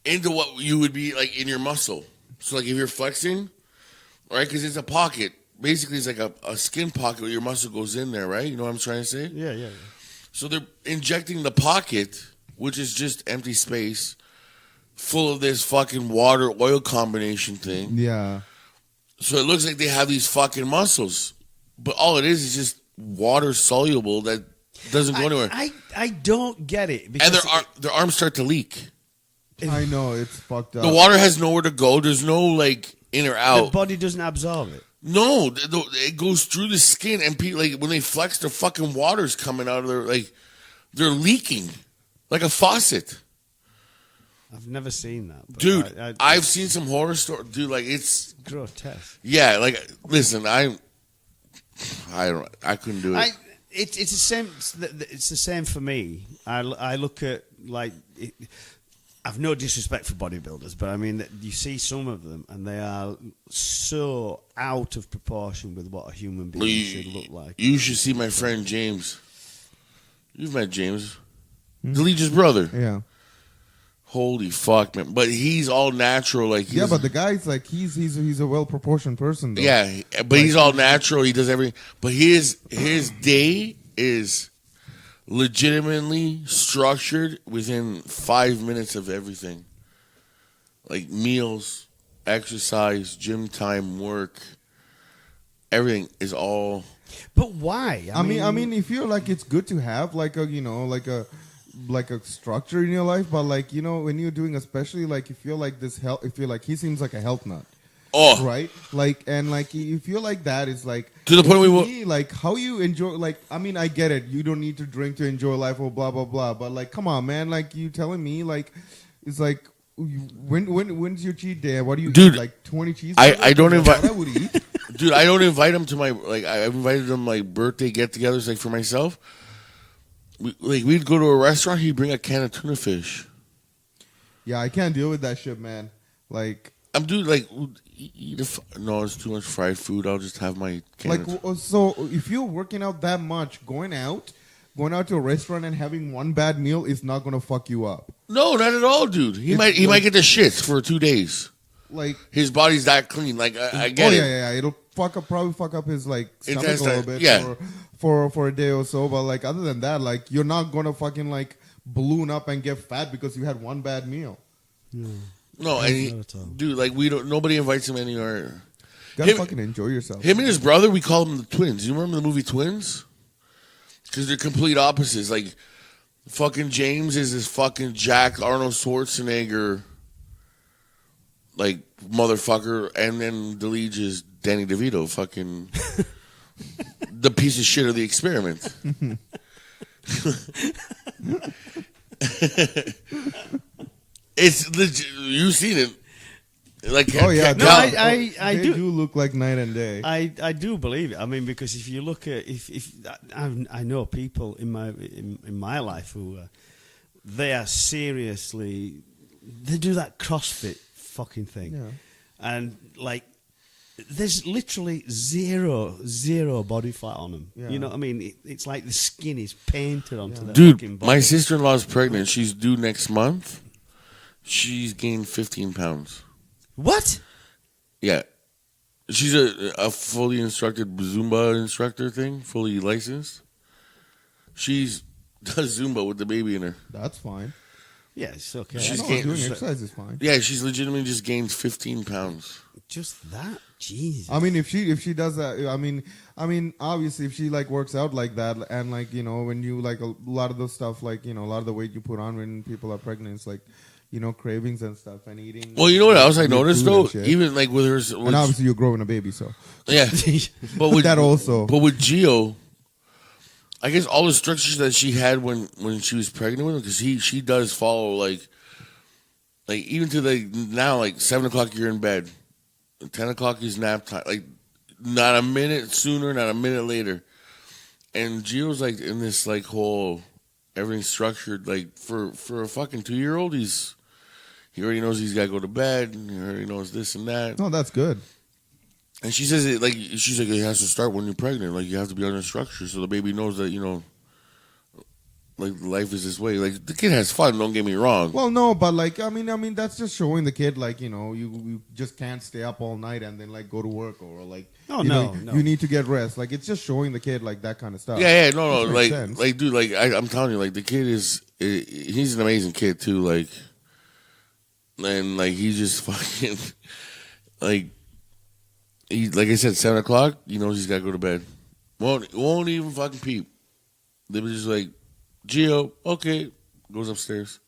into what you would be like in your muscle. So like if you're flexing, right? Because it's a pocket. Basically, it's like a skin pocket where your muscle goes in there, right? You know what I'm trying to say? Yeah. So they're injecting the pocket, which is just empty space, full of this fucking water oil combination thing. Yeah. So it looks like they have these fucking muscles, but all it is just water soluble that doesn't go anywhere. I don't get it. And Because their arms start to leak. I know, it's fucked up. The water has nowhere to go. There's no like in or the out. body doesn't absorb it. No, it goes through the skin, and people like when they flex, their fucking water's coming out of their they're leaking like a faucet. I've never seen that. But Dude, I've seen some horror stories. Dude, like it's grotesque. yeah. Like listen, I couldn't do it. It's the same. It's the same for me. I look at like. I've no disrespect for bodybuilders, but I mean that you see some of them, and they are so out of proportion with what a human being should look like. You should see my friend James. You've met James, the Legious brother. Yeah. Holy fuck, man! But he's all natural, like Yeah, but the guy's like he's a well proportioned person though. yeah, but he's all natural. He does everything. But his day is legitimately structured within 5 minutes of everything. Like meals, exercise, gym time, work, everything is all. But why? I mean, you feel like it's good to have like a, like a structure in your life, but like, when you're doing, especially like you feel like this health, if you're like, he seems like a health nut. Oh, right. Like, and like, you feel like that is like to the point we like how you enjoy. Like, I mean, I get it. You don't need to drink to enjoy life or blah blah blah. But like, come on, man. Like, you telling me like it's like when's your cheat day? What do you Dude, eat? Like 20 cheeseburgers? I don't invite. I would eat. Dude, I don't invite him to my like. I invited him like birthday get-togethers like for myself. We'd go to a restaurant. He'd bring a can of tuna fish. Yeah, I can't deal with that shit, man. Like, I'm dude like. No, it's too much fried food. I'll just have my can. Like, so if you're working out that much, going out to a restaurant and having one bad meal is not gonna fuck you up. No, not at all, dude. He might get the shits for 2 days. Like, his body's that clean. Like I get it. Yeah. It'll probably fuck up his like stomach a little bit. For a day or so. But like other than that, like you're not gonna fucking like balloon up and get fat because you had one bad meal. Yeah. No, and dude, like nobody invites him anywhere. Gotta fucking enjoy yourself. Him and his brother, we call them the twins. You remember the movie Twins? Because they're complete opposites. Like, fucking James is this fucking Jack Arnold Schwarzenegger, like, motherfucker, and then Delige is Danny DeVito, fucking the piece of shit of the experiment. It's legit. You've seen it. Like, yeah, no, I do look like night and day. I do believe it. I mean, because if you look at if I know people in my life who they are seriously, they do that CrossFit fucking thing, and like there's literally zero body fat on them. Yeah. You know what I mean? It's like the skin is painted onto their dude. fucking body. My sister-in-law's pregnant. She's due next month. She's gained 15 pounds. What? Yeah. She's a fully instructed Zumba instructor thing, fully licensed. She's does Zumba with the baby in her. That's fine. Yeah, it's okay. She's doing exercise is fine. Yeah, she's legitimately just gained 15 pounds. Just that? Jesus. I mean, if she does that, I mean, obviously, if she like works out like that, and like when you like a lot of the stuff, like a lot of the weight you put on when people are pregnant, it's like cravings and stuff and eating. Well, you know what else I noticed though, even like with her, and obviously you're growing a baby, so yeah, but with that also. But with Gio, I guess all the structures that she had when she was pregnant with him, because she does follow like even to now 7 o'clock you're in bed, 10 o'clock is nap time, like not a minute sooner, not a minute later, and Gio's like in this like whole everything's structured like for a fucking 2-year-old. He already knows he's got to go to bed. And he already knows this and that. No, that's good. And she says it like she's like it has to start when you're pregnant. Like you have to be under structure so the baby knows that like life is this way. Like the kid has fun. Don't get me wrong. Well, no, but like I mean that's just showing the kid like you just can't stay up all night and then like go to work or like no. You need to get rest. Like it's just showing the kid like that kind of stuff. Yeah, no, like sense. like dude, like I'm telling you, like the kid he's an amazing kid too. Like and like he's just fucking like. He, like I said, 7 o'clock, he knows he's got to go to bed. Won't even fucking peep. They were just like, Gio, okay. Goes upstairs.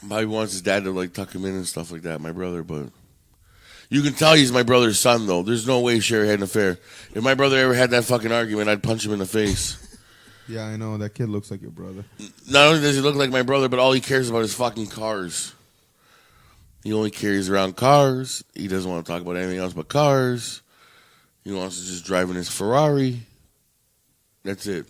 Bobby wants his dad to like tuck him in and stuff like that, my brother, but you can tell he's my brother's son, though. There's no way Sherry had an affair. If my brother ever had that fucking argument, I'd punch him in the face. Yeah, I know. That kid looks like your brother. Not only does he look like my brother, but all he cares about is fucking cars. He only carries around cars. He doesn't want to talk about anything else but cars. He wants to just drive in his Ferrari. That's it.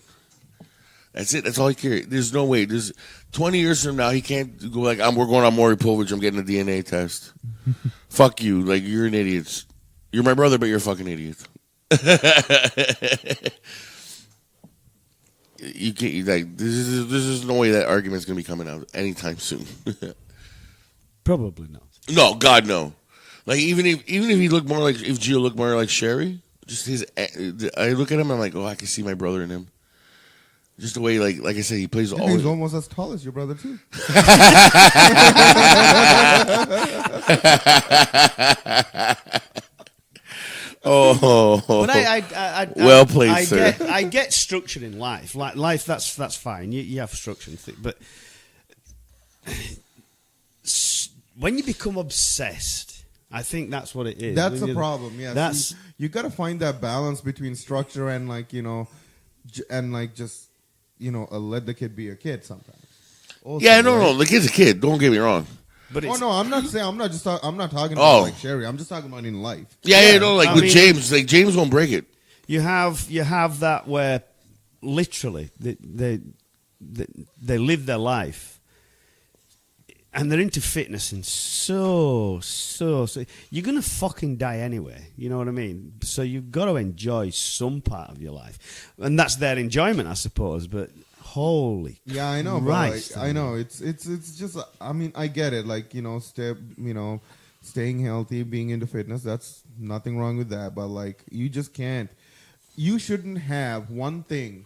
That's all he carries. There's no way. There's 20 years from now, he can't go like, we're going on Maury Povich. I'm getting a DNA test. Fuck you. Like, you're an idiot. You're my brother, but you're a fucking idiot. You can't, like, this is no way that argument's going to be coming out anytime soon. Probably not. No, God, no. Like even if he looked more like if Gio looked more like Sherry Just his. I look at him. I'm like, oh, I can see my brother in him. Just the way, like I said, he plays all. He's almost as tall as your brother too. Oh, but well played, sir. I get structure in life. Like life, that's fine. You have structure, but when you become obsessed, I think that's what it is. That's a problem. Yeah, that's you got to find that balance between structure and just let the kid be a kid sometimes. Also, yeah, no, the kid's a kid. Don't get me wrong. But I'm not saying I'm not talking about like Sherry. I'm just talking about in life. Yeah, with James, like James won't break it. You have that where literally they live their life and they're into fitness and so you're gonna fucking die anyway. You know what I mean? So you've got to enjoy some part of your life, and that's their enjoyment, I suppose. But holy, yeah, I know, Christ, I know. It's just. I mean, I get it. Like staying healthy, being into fitness. That's nothing wrong with that. But like, you just can't. You shouldn't have one thing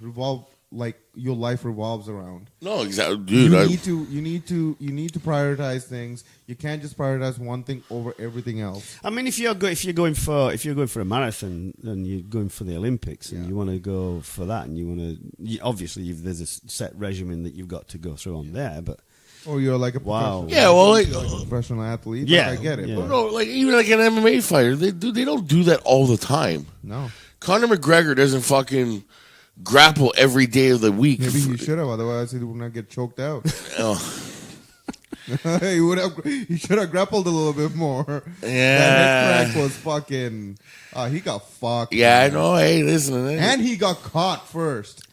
your life revolves around. No, exactly, dude. You need to prioritize things. You can't just prioritize one thing over everything else. I mean, if you're going for a marathon and you're going for the Olympics and you want to go for that and you want to, obviously there's a set regimen that you've got to go through on there, but. Or you're like a professional, like a professional athlete. Yeah, I get it. Yeah. But no, like even like an MMA fighter, they don't do that all the time. No. Conor McGregor doesn't fucking grapple every day of the week. Maybe he should have, otherwise he would not get choked out. Oh. He should have grappled a little bit more. Yeah. That head crack was fucking. He got fucked. Yeah, man. I know. Hey, listen. And he got caught first.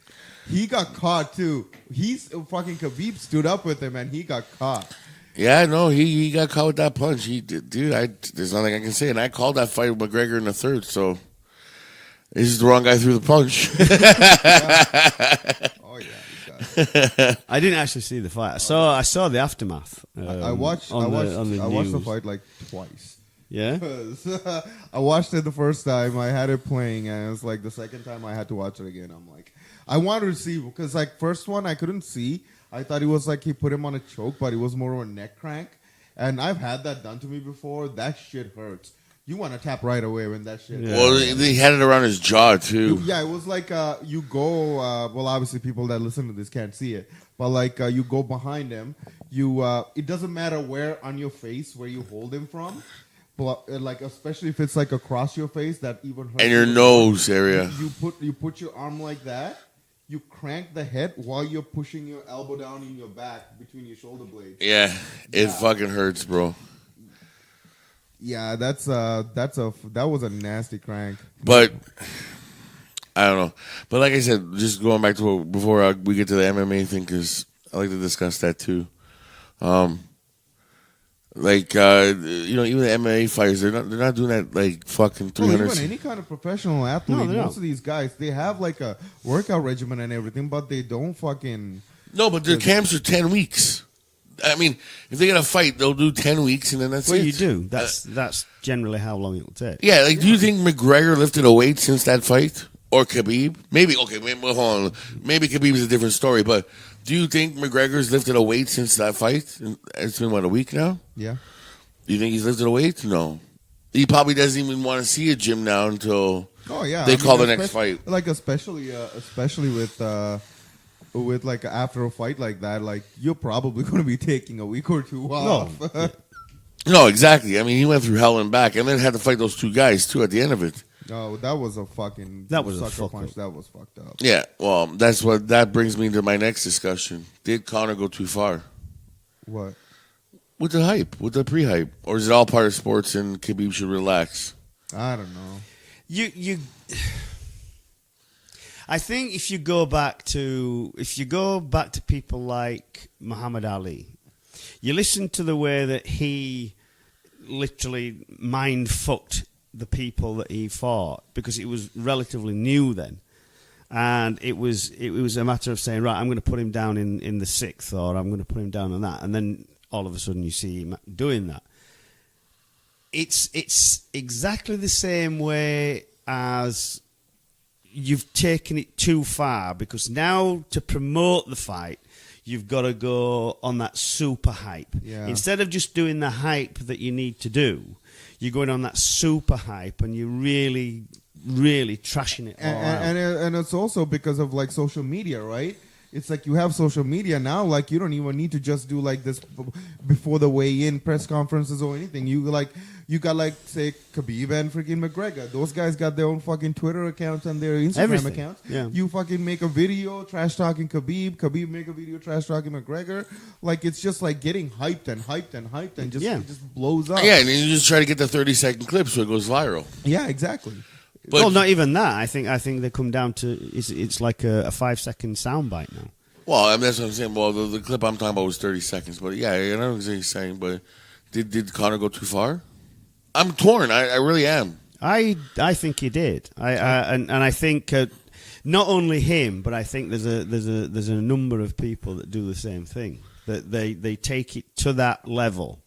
He got caught too. Fucking Kabhib stood up with him, and he got caught. Yeah, no, he got caught with that punch. There's nothing I can say. And I called that fight with McGregor in the third, so this is the wrong guy threw the punch. Oh yeah. I didn't actually see the fight. I saw the aftermath. I watched the fight like twice. Yeah. I watched it the first time. I had it playing, and it was like the second time I had to watch it again. I'm like, I wanted to see because like first one I couldn't see. I thought it was like he put him on a choke, but it was more of a neck crank. And I've had that done to me before. That shit hurts. You want to tap right away when that shit. Yeah. Well, he had it around his jaw too. Yeah, it was like you go. Well, obviously, people that listen to this can't see it, but like you go behind him. It doesn't matter where on your face where you hold him from, but like especially if it's like across your face, that even hurts. And your nose area. You put your arm like that. You crank the head while you're pushing your elbow down in your back between your shoulder blades. Yeah, it fucking hurts, bro. Yeah, that was a nasty crank. But I don't know. But like I said, just going back to before we get to the MMA thing, because I like to discuss that too. Even the MMA fighters, they're not doing that like fucking 300. Even any kind of professional athlete, No, most of these guys, they have like a workout regimen and everything, but they don't fucking. No, but their camps are 10 weeks. I mean, if they get a fight, they'll do 10 weeks and then that's it. Well, you do. That's generally how long it will take. Yeah, do you think McGregor lifted a weight since that fight? Or Kabhib? Maybe, okay, hold on. Maybe Khabib is a different story, but do you think McGregor's lifted a weight since that fight? It's been, a week now? Yeah. Do you think he's lifted a weight? No. He probably doesn't even want to see a gym now until they call the next fight. Like, especially with like after a fight like that, like you're probably going to be taking a week or two off. No, exactly. I mean, he went through hell and back, and then had to fight those two guys too at the end of it. No, that was a fucking sucker punch. That was fucked up. Yeah, well, that brings me to my next discussion. Did Conor go too far? What? With the hype, with the pre-hype, or is it all part of sports and Khabib should relax? I don't know. I think if you go back to people like Muhammad Ali, you listen to the way that he literally mind fucked the people that he fought, because it was relatively new then, and it was a matter of saying, right, I'm going to put him down in the sixth, or I'm going to put him down on that, and then all of a sudden you see him doing that. It's exactly the same way as you've taken it too far, because now to promote the fight, you've got to go on that super hype. Yeah. Instead of just doing the hype that you need to do, you're going on that super hype and you're really, really trashing it all out. And it's also because of like social media, right? It's like you have social media now, like you don't even need to just do like this before the weigh-in press conferences or anything. You got like say Kabhib and freaking McGregor. Those guys got their own fucking Twitter accounts and their Instagram Everything. accounts. Yeah. You fucking make a video trash talking Kabhib make a video trash talking McGregor. Like it's just like getting hyped and just Yeah. it just blows up. Yeah, and then you just try to get the 30-second clip so it goes viral. Yeah, exactly. But- Well, not even that. I think they come down to it's like a 5-second soundbite now. Well, I mean, that's what I'm saying. Well, the clip I'm talking about was 30 seconds. But yeah, I know what you're saying. But did Conor go too far? I'm torn. I really am. I think he did. And I think not only him, but I think there's a number of people that do the same thing. That they take it to that level.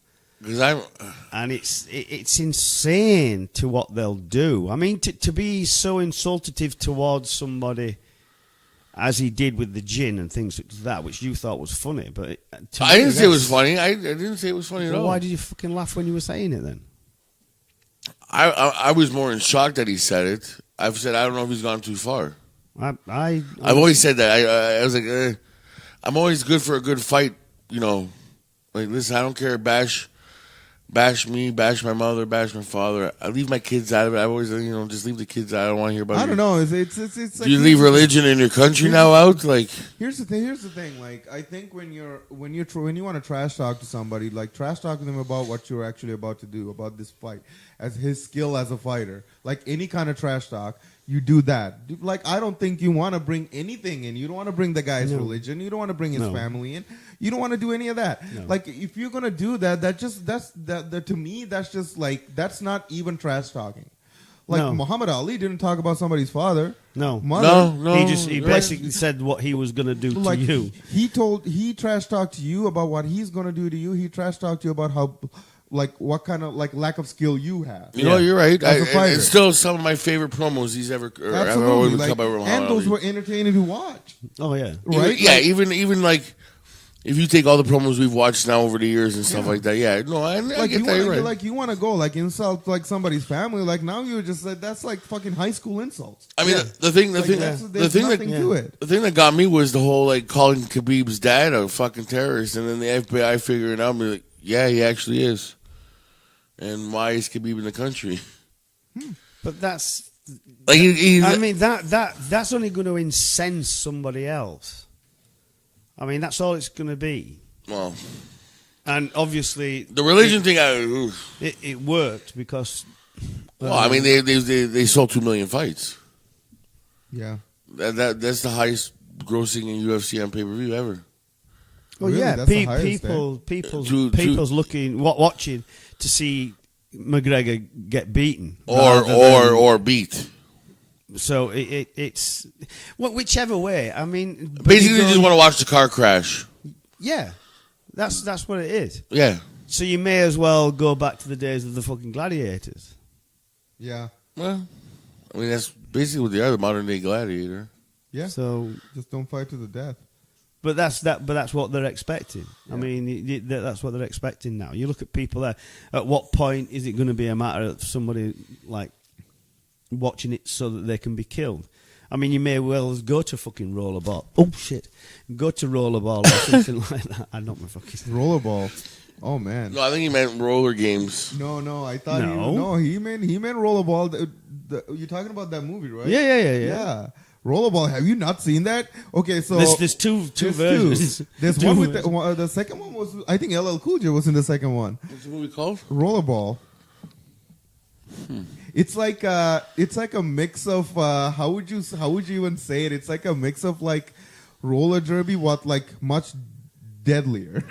And it's insane to what they'll do. I mean, to be so insultative towards somebody as he did with the gin and things like that, which you thought was funny, but I didn't say it was funny. I didn't say it was funny at all. Why did you fucking laugh when you were saying it then? I was more in shock that he said it. I've said I don't know if he's gone too far. I've always said that. I was like, I'm always good for a good fight. You know, like listen, I don't care. Bash me, bash my mother, bash my father. I leave my kids out of it. I always, just leave the kids out. I don't want to hear about. I don't know. It's like do you leave religion in your country now out? Like, here's the thing. Like, I think when you want to trash talk to somebody, like trash talk to them about what you're actually about to do about this fight, as his skill as a fighter. Like any kind of trash talk, you do that. Like, I don't think you want to bring anything in. You don't want to bring the guy's religion. You don't want to bring his family in. You don't want to do any of that. No. Like, if you're gonna do that, to me, that's just like that's not even trash talking. Like Muhammad Ali didn't talk about somebody's father. No. He basically said what he was gonna do to you. He trash talked to you about what he's gonna do to you. He trash talked to you about how. Like what kind of lack of skill you have? You know, you're right. It's still some of my favorite promos he's ever. Absolutely, and those were entertaining to watch. Oh yeah, right. Yeah, even like if you take all the promos we've watched now over the years and stuff like that. Yeah, no, I get that. Right. Like you want to go insult like somebody's family. Like now you're just like that's like fucking high school insults. I mean, the thing that got me was the whole like calling Khabib's dad a fucking terrorist, and then the FBI figuring out, like, yeah, he actually is. And why is Khabib in the country? But that's like that's only going to incense somebody else. I mean, that's all it's going to be. Well, and obviously the religion thing, it worked because. Well, I mean, they sold 2 million fights. Yeah, that's the highest grossing in UFC on pay-per-view ever. Well, really? yeah, people's watching to see McGregor get beaten or beat. So it's whichever way. I mean, basically, you just want to watch the car crash. Yeah, that's what it is. Yeah. So you may as well go back to the days of the fucking gladiators. Yeah. Well, I mean that's basically what they are, the modern day gladiator. Yeah. So just don't fight to the death. But that's what they're expecting. Yeah. I mean, that's what they're expecting now. You look at people there. At what point is it going to be a matter of somebody like watching it so that they can be killed? I mean, you may well go to fucking rollerball. Oh shit, go to rollerball or something like that. I knocked my fucking rollerball. Oh man. No, I think he meant roller games. No. I thought he meant rollerball. You're talking about that movie, right? Yeah. Rollerball, have you not seen that? Okay, so there's two versions. There's one with the second one was, I think LL Cool J was in the second one. What's the movie called? Rollerball. It's like a mix of how would you even say it? It's like a mix of like roller derby, like much deadlier.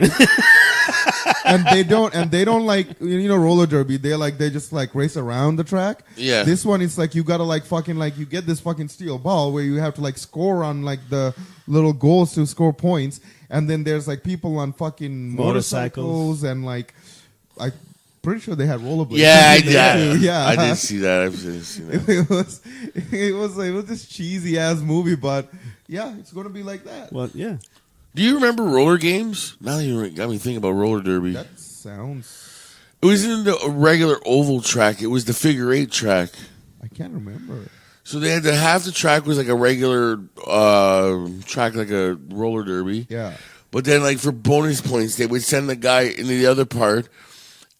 and they don't like roller derby. They just like race around the track. Yeah. This one is like you gotta like fucking like you get this fucking steel ball where you have to like score on like the little goals to score points, and then there's like people on fucking motorcycles and like pretty sure they had rollerblades. Yeah, Yeah, I did see that. I've seen that. it was this cheesy ass movie, but yeah, it's gonna be like that. Well, yeah. Do you remember roller games? Now you got me thinking about roller derby. That sounds. It wasn't a regular oval track. It was the figure 8 track. I can't remember. So they had half the track was like a regular track, like a roller derby. Yeah. But then, like for bonus points, they would send the guy into the other part,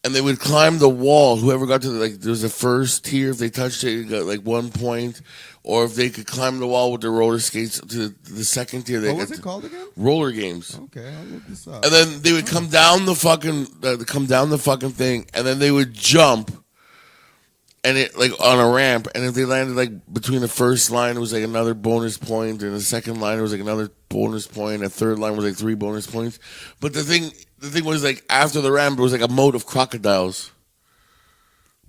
and they would climb the wall. Whoever got to there was the first tier. If they touched it, got like 1 point. Or if they could climb the wall with their roller skates to the second tier, they What got was it called again? roller games. Okay, I'll look this up. And then they would come down the fucking thing, and then they would jump, and it like on a ramp. And if they landed like between the first line, it was like another bonus point, and the second line it was like another bonus point. And the third line was like 3 bonus points. But the thing was like after the ramp, it was like a moat of crocodiles.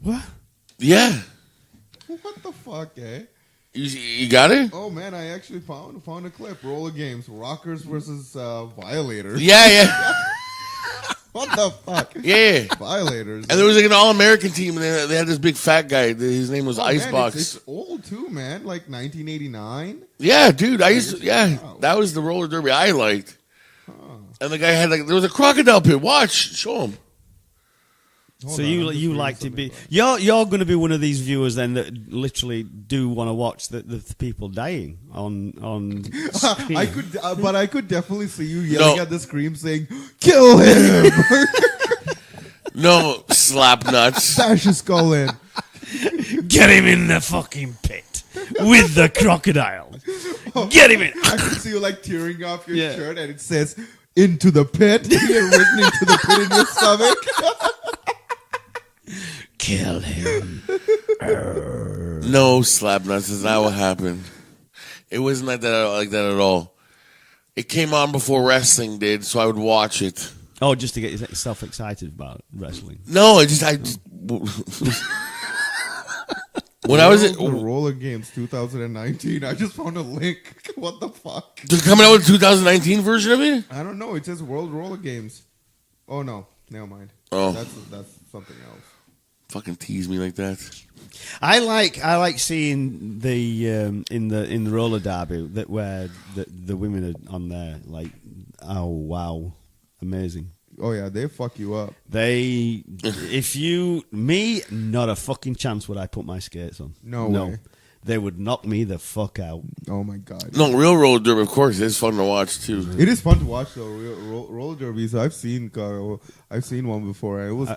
What? Yeah, What the fuck, eh? you got it. Oh man, I actually found a clip. Roller games, rockers versus violators. Yeah. What the fuck? Yeah. Violators. And there was like an all-American team, and they had this big fat guy. His name was Icebox. It's old too, man. Like 1989. Yeah, dude. Wow. That was the roller derby I liked. And the guy had like there was a crocodile pit. Watch, show him. So you like to be you're going to be one of these viewers then that literally do want to watch the people dying on screen. I could definitely see you yelling at the screen saying, "Kill him!" No, slap nuts. Dash his skull in. Get him in the fucking pit with the crocodiles. Get him in. I can see you like tearing off your shirt and it says "into the pit." You're written into the pit in your stomach. Kill him. No, slap nuts. That's not what happened. It wasn't like that at all. It came on before wrestling did, so I would watch it. Oh, just to get yourself excited about wrestling. No, I just when I was at Roller Games 2019, I just found a link. What the fuck? they're coming out with a 2019 version of it. I don't know. It says World Roller Games. Oh no, never mind. Oh, That's something else. fucking tease me like that. I like seeing the in the roller derby that where the women are on there like, oh wow, amazing. Oh yeah, they fuck you up. They not a fucking chance would I put my skates on. No way. They would knock me the fuck out. Oh my god. No, real roller derby, of course, it's fun to watch too. It is fun to watch though. Roller derbies. I've seen one before. And it was.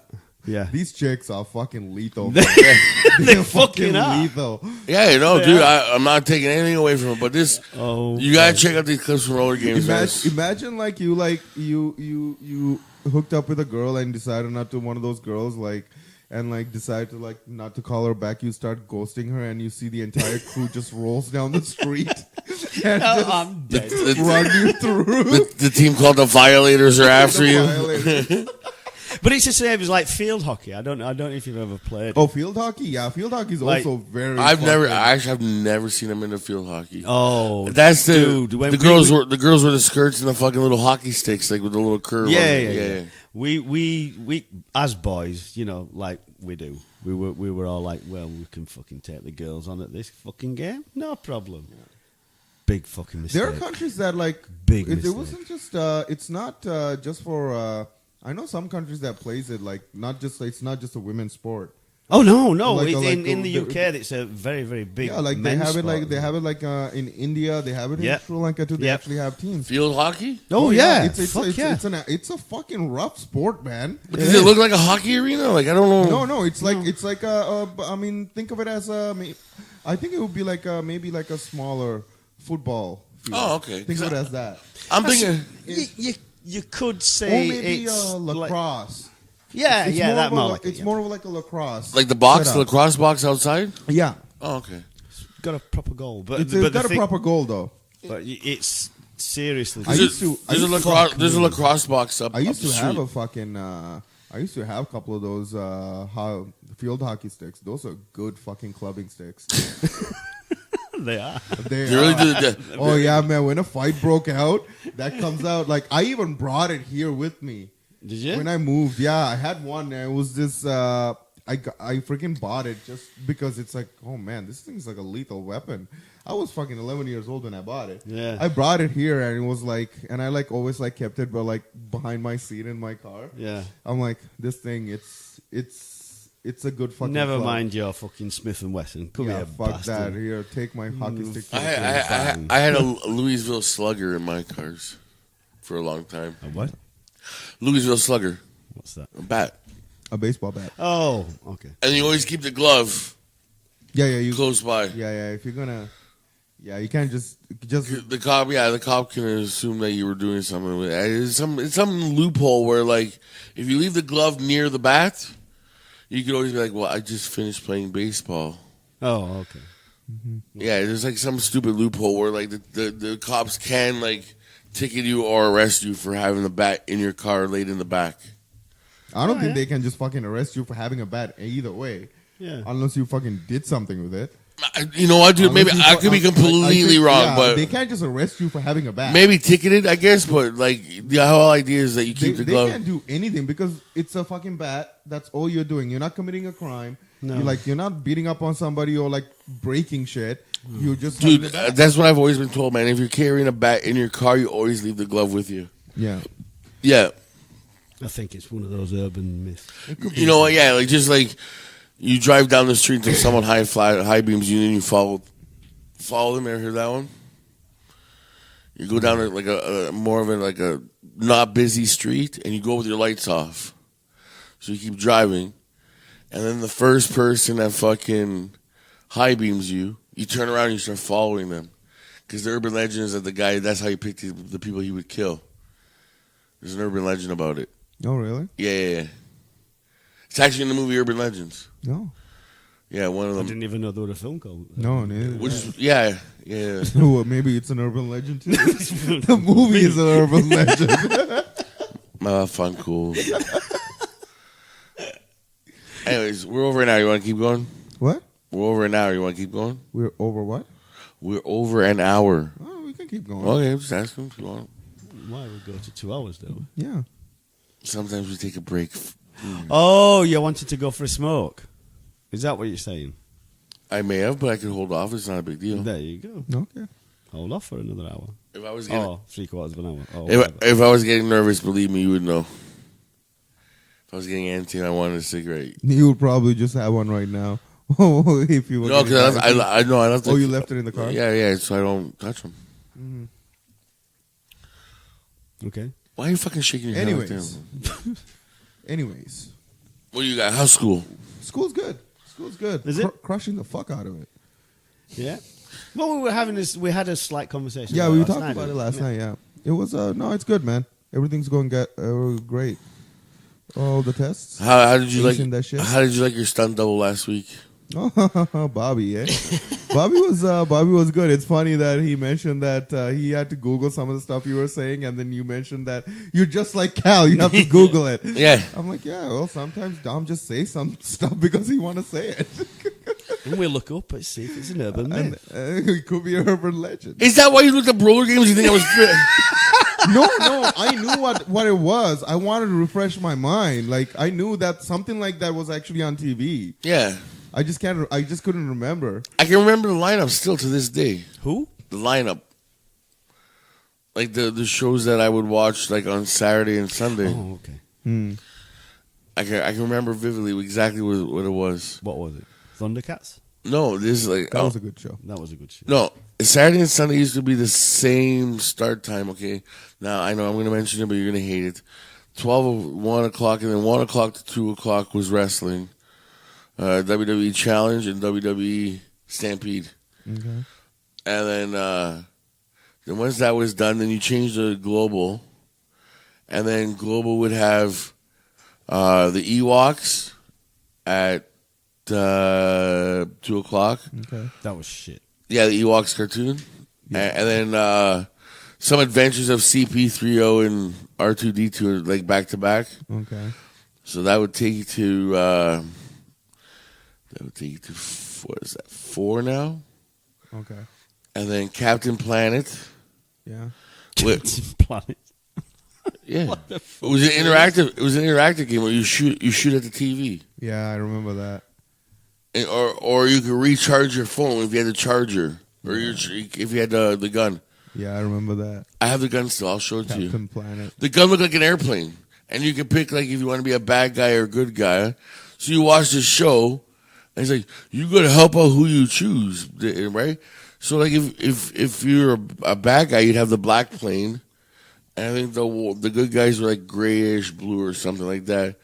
Yeah. These chicks are fucking lethal. They're fucking lethal. Yeah, you know, dude, I'm not taking anything away from it, but this, you gotta check out these clips from roller games. Imagine you hooked up with a girl and decided not to one of those girls decide to not to call her back. You start ghosting her and you see the entire crew just rolls down the street and I'm dead. run you through. The team called the Violators are after you. But it's the same as like field hockey. I don't know if you've ever played. Oh, field hockey? Yeah, field hockey is also very. I've never seen them in the field hockey. Oh, that's dude. The girls were the skirts and the fucking little hockey sticks, like with the little curve. Yeah. We as boys, you know, like we do. We were all like, well, we can fucking take the girls on at this fucking game, no problem. Yeah. Big fucking mistake. There are countries that big. It wasn't just. It's not just for. I know some countries that plays it it's not just a women's sport. Oh no! In the UK, it's a very very big. Yeah, like they have it in India. They have it in Sri Lanka too. They actually have teams. Field hockey? Oh yeah, it's a fucking rough sport, man. But does it look like a hockey arena? Like I don't know. No, it's like I mean, think of it as I think it would be maybe like a smaller football field. Oh, okay. Think of it as that. I'm thinking. You could say or maybe it's lacrosse. That it's more of like a lacrosse. Like the lacrosse box outside? Yeah. Oh, okay. It's got a proper goal. But it's got a proper goal, though. But it's seriously... There's a lacrosse box up I used to have a couple of those field hockey sticks. Those are good fucking clubbing sticks. They are. They really are. do. Oh yeah, man! When a fight broke out, that comes out. Like I even brought it here with me. Did you? When I moved, yeah, I had one. And it was this. I freaking bought it just because it's like, oh man, this thing's like a lethal weapon. I was fucking 11 years old when I bought it. Yeah. I brought it here and it was like, and I like always like kept it, but like behind my seat in my car. Yeah. I'm like, this thing, it's a good fucking. Never club. mind your fucking Smith and Wesson. Come Yeah, here, fuck bastard. that. Here, take my hockey stick. I had a Louisville Slugger in my cars for a long time. A what? Louisville Slugger, What's that? a bat, A baseball bat. Oh, okay. and you always keep the glove Yeah, you. close by. Yeah. If you're gonna, yeah, you can't just. The cop can assume that you were doing something with it. It's some loophole where, like, if you leave the glove near the bat, you could always be like, well, I just finished playing baseball. Oh, okay. Yeah, there's like some stupid loophole where, like, the cops can, like, ticket you or arrest you for having the bat in your car laid in the back. I don't think they can just fucking arrest you for having a bat either way. Yeah. Unless you fucking did something with it. You know what, dude? Maybe Unless you I could be I completely think- wrong, yeah, but they can't just arrest you for having a bat. maybe ticketed, I guess. But like the whole idea is that you keep the They glove. can't do anything because it's a fucking bat. That's all you're doing. You're not committing a crime. No. You're not beating up on somebody or like breaking shit. You just Dude, having a bat. that's what I've always been told, man. If you're carrying a bat in your car, you always leave the glove with you. Yeah. Yeah, I think it's one of those urban myths. you know what? Yeah, like just like you drive down the street until someone high beams you, and you follow them. Ever hear that one? You go down like a more of a not busy street, and you go with your lights off. So you keep driving, and then the first person that fucking high beams you, you turn around and you start following them. Because the urban legend is that that's how he picked the people he would kill. There's an urban legend about it. Oh, really? Yeah. It's actually in the movie Urban Legends. No. Yeah, one of I them. didn't even know there was a film called. No, neither. Which is, yeah. Well, maybe it's an urban legend too. The movie is an urban legend. Fun, cool. Anyways, we're over an hour. You want to keep going? What? We're over an hour. You want to keep going? We're over what? We're over an hour. Oh, we can keep going. Okay, just ask them if you want. Why would we go to 2 hours though? Yeah. Sometimes we take a break. Oh, you wanted to go for a smoke? Is that what you're saying? I may have, but I could hold off. It's not a big deal. There you go. Okay. Hold off for another hour. If I was getting, Oh, 3/4 of an hour. Oh, if, whatever. if I was getting nervous, believe me, you would know. If I was getting antsy and I wanted a cigarette. You would probably just have one right now. If you were. No, because I know I left. Oh, you left it in the car? Yeah, so I don't touch them. Okay. Why are you fucking shaking your head like Anyways. that? Anyways. What do you got? How's school? School's good. School's good. Is it? Crushing the fuck out of it. Yeah. Well, we were having this. We had a slight conversation. Yeah, about we last talked night, about it didn't we? last night, yeah. It was, no, it's good, man. Everything's going great. All the tests. How did you Acing that shit. How did you like your stunt double last week? Oh, Bobby, eh? Bobby was good. It's funny that he mentioned that he had to Google some of the stuff you were saying, and then you mentioned that you're just like Cal. You have to Google it. Yeah. I'm like, yeah. Well, sometimes Dom just says some stuff because he want to say it. And we'll look up and see if it's an urban myth. And, it could be an urban legend. Is that why you looked up roller games? You think I was fit? No, I knew what it was. I wanted to refresh my mind. Like I knew that something like that was actually on TV. Yeah. I just couldn't remember. I can remember the lineup still to this day. Who? The lineup. Like the shows that I would watch like on Saturday and Sunday. Oh, okay. I can remember vividly exactly what it was. What was it? Thundercats? No, this is like That was a good show. That was a good show. no. Saturday and Sunday used to be the same start time. Okay, now I know I'm going to mention it, but you're going to hate it. 1 o'clock, and then 1 o'clock to 2 o'clock was wrestling, WWE Challenge and WWE Stampede. Okay. And then once that was done, then you changed to Global, and then Global would have the Ewoks at 2 o'clock. Okay. That was shit. Yeah, the Ewoks cartoon. Yeah. And then some adventures of CP3O and R2D2 like back to back. Okay. So that would take you to what is that? 4 now? Okay. And then Captain Planet. Yeah. With, Planet. Yeah, it was an interactive. It was an interactive game where you shoot at the TV. Yeah, I remember that. And, or you could recharge your phone if you had the charger, or if you had the gun. Yeah, I remember that. I have the gun still. I'll show it to you. Captain Planet. The gun looked like an airplane, and you can pick like if you want to be a bad guy or a good guy. So you watch this show, and it's like you got to help out who you choose, right? So like if you're a bad guy, you'd have the black plane. And I think the good guys were like grayish blue or something like that.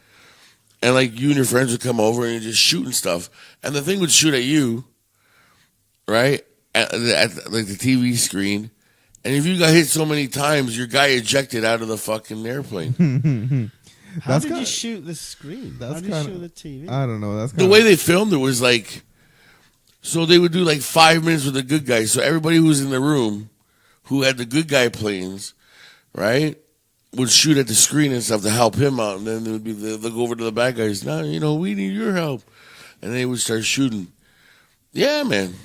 And like you and your friends would come over and you're just shooting stuff. And the thing would shoot at you, right? At like the TV screen. And if you got hit so many times, your guy ejected out of the fucking airplane. How did you shoot the screen? How did you shoot the TV? I don't know. The way they filmed it was like, so they would do like 5 minutes with the good guys. So everybody who was in the room who had the good guy planes, right, would shoot at the screen and stuff to help him out, and then they'll go over to the bad guys. Now, we need your help, and they would start shooting. Yeah, man,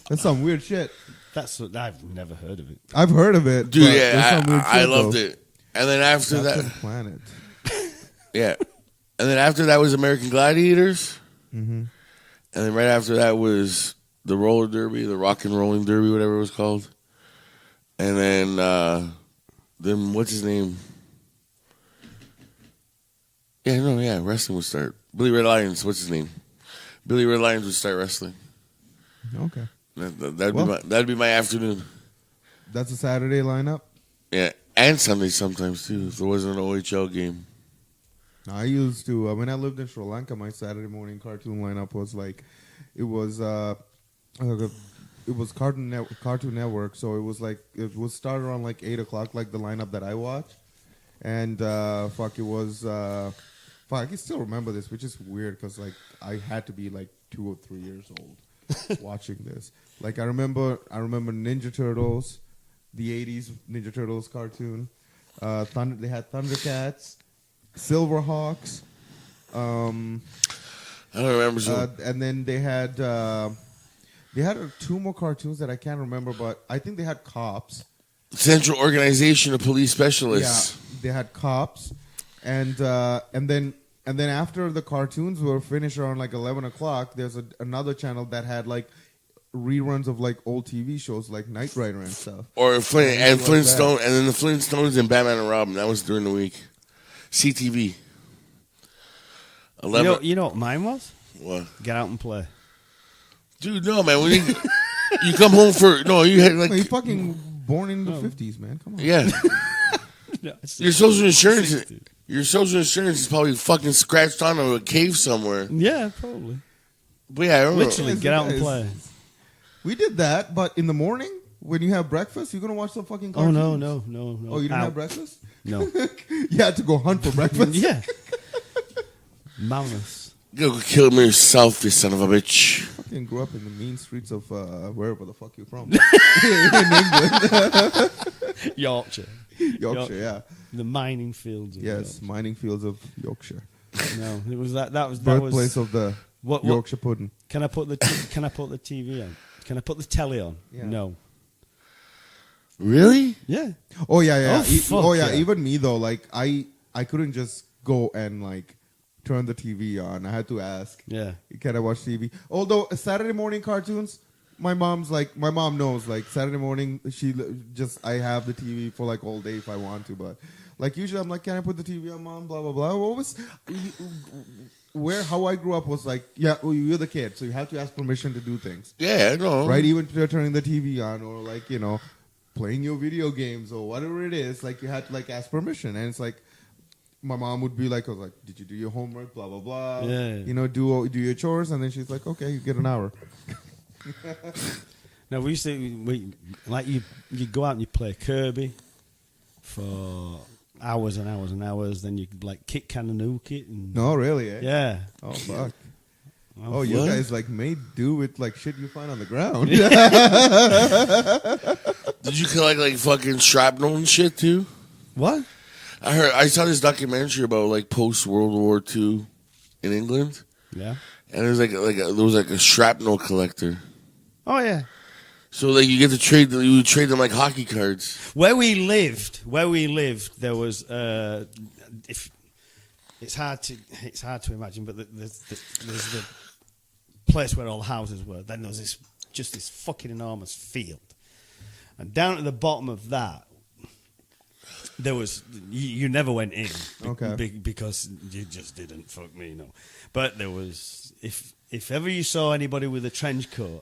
that's some weird shit. I've never heard of it. I've heard of it, dude. Yeah, I loved it. And then after Captain that, Planet. Yeah, and then after that was American Gladiators, Mm-hmm. and then right after that was the roller derby, the rock and rolling derby, whatever it was called. And then what's his name? Yeah, wrestling would start. Billy Red Lions, what's his name? Billy Red Lions would start wrestling. Okay. That'd be my afternoon. That's a Saturday lineup? Yeah, and Sunday sometimes too, if there wasn't an OHL game. I used to, when I lived in Sri Lanka, my Saturday morning cartoon lineup was like, it was Cartoon Network, so it was like, it would start around like 8 o'clock, like the lineup that I watch. And it was, I can still remember this, which is weird because like I had to be like 2 or 3 years old watching this. Like I remember Ninja Turtles, the 80s Ninja Turtles cartoon. They had Thundercats, Silverhawks. I don't remember. And then they had 2 more cartoons that I can't remember, but I think they had Cops. Central Organization of Police Specialists. Yeah, they had Cops, and then after the cartoons were finished around like 11 o'clock, there's another channel that had like reruns of like old TV shows like Knight Rider and stuff. Or Flintstone, and then the Flintstones and Batman and Robin. That was during the week. CTV. 11. You know what mine was? What? Get out and play. Dude, no, man. When you come home you had like... No, you fucking born in the 50s, man. Come on. Yeah. No, Your social insurance is probably fucking scratched onto a cave somewhere. Yeah, probably. But yeah, I don't Literally, know. get out and play. We did that, but in the morning, when you have breakfast, you're going to watch some fucking cartoons. Oh, no. Oh, you didn't have breakfast? No. You had to go hunt for breakfast? Yeah. Mammoths. Go kill him yourself, you son of a bitch. Fucking grew up in the mean streets of wherever the fuck you're from. in England. Yorkshire, yeah. The mining fields. Of Yes, mining fields of Yorkshire. No, it was that was Birthplace of the Yorkshire pudding. Can I put the TV on? Can I put the telly on? Yeah. No. Really? Yeah. Oh yeah. Yeah. Even me though, like I couldn't just go and like turn the TV on. I had to ask. Yeah. Can I watch TV? Although Saturday morning cartoons, my mom knows like Saturday morning I have the TV for like all day if I want to, but like usually I'm like, can I put the TV on, mom? Blah blah blah. What was how I grew up was like, yeah, well, you're the kid, so you have to ask permission to do things. Yeah, I know. Right, even turning the TV on or like playing your video games or whatever it is, like you had to like ask permission, and it's like. My mom would be like, I was like, did you do your homework? Blah, blah, blah. Yeah. Do your chores. And then she's like, okay, you get an hour. No, we used to, you go out and you play Kirby for hours and hours and hours. Then you like kick can and nuke it. And, No, really, eh? Yeah. Oh, fuck. Oh, you guys like made do with like shit you find on the ground. Did you collect like fucking shrapnel and shit too? What? I saw this documentary about like post World War II in England. Yeah. And there was there was a shrapnel collector. Oh yeah. So like you get to trade them. You would trade them like hockey cards. Where we lived, there was if it's hard to imagine, but there's the place where all the houses were. Then there was this fucking enormous field, and down at the bottom of that, there was you never went in, Okay, because you just didn't. Fuck me, no. But there was if ever you saw anybody with a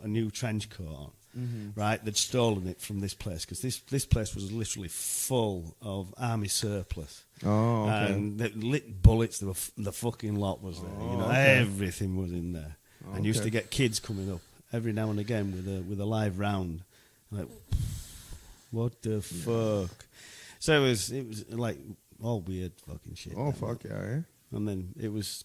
new trench coat on. Mm-hmm. Right, they'd stolen it from this place because this place was literally full of army surplus. Oh, okay. And the lit bullets. The fucking lot was there. Oh, you know, okay. everything was in there. And used to get kids coming up every now and again with a live round. Like, what the fuck? So it was like all weird fucking shit. Oh fuck yeah! And then it was.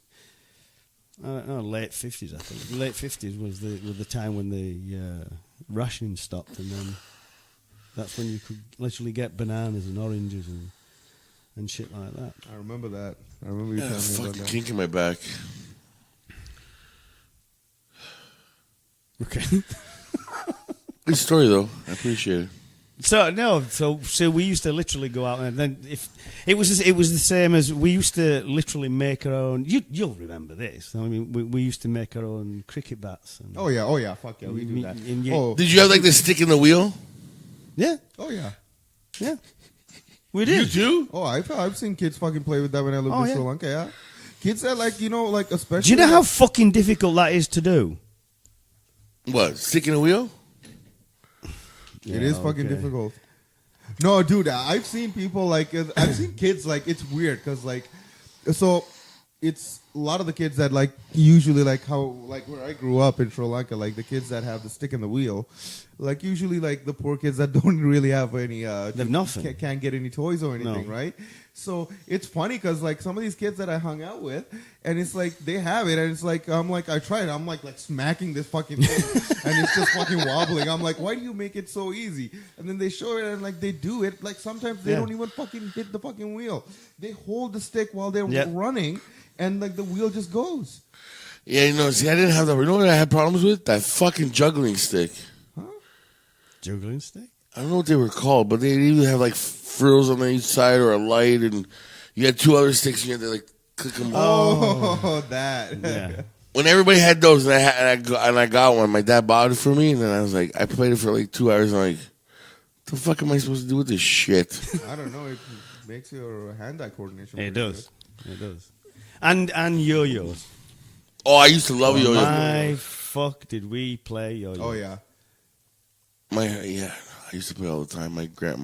I don't know, late 50s, I think. Late 50s was the time when the rationing stopped, and then that's when you could literally get bananas and oranges and shit like that. I remember that. I remember you telling me about Fucking that. kink in my back. Okay. Good story though. I appreciate it. So we used to literally go out, and then if it was the same as we used to literally make our own. You'll remember this. I mean, we used to make our own cricket bats. And Oh yeah, fuck yeah, we do that. Oh Did you have like the stick in the wheel? yeah, oh yeah. yeah, we did. You too? Oh, I've seen kids fucking play with that when I lived Oh, in yeah. Sri Lanka. Yeah, kids that like especially. Do you know how fucking difficult that is to do? What? Stick in the wheel? It is fucking difficult. No, dude, I've seen people I've seen kids it's weird because so it's a lot of the kids that usually where I grew up in Sri Lanka, the kids that have the stick in the wheel, usually the poor kids that don't really have any They've nothing. can't get any toys or anything, No. right? So it's funny because some of these kids that I hung out with, and it's they have it, and it's I tried it, I'm smacking this fucking thing, and it's just fucking wobbling. I'm like, why do you make it so easy? And then they show it, and they do it. Sometimes they don't even fucking hit the fucking wheel. They hold the stick while they're running, and the wheel just goes. Yeah, see, I didn't have that. You know what I had problems with? That fucking juggling stick. Juggling stick? I don't know what they were called, but they either have frills on each side or a light, and you had two other sticks, and you had to click them. Oh, that. Yeah. When everybody had those, and I got one, my dad bought it for me, and then I was I played it for 2 hours, and what the fuck am I supposed to do with this shit? I don't know. It makes your hand-eye coordination. It pretty does. It does. And yo-yos. Oh, I used to love yo-yos. My fuck, did we play yo-yos? Oh yeah. I used to play all the time.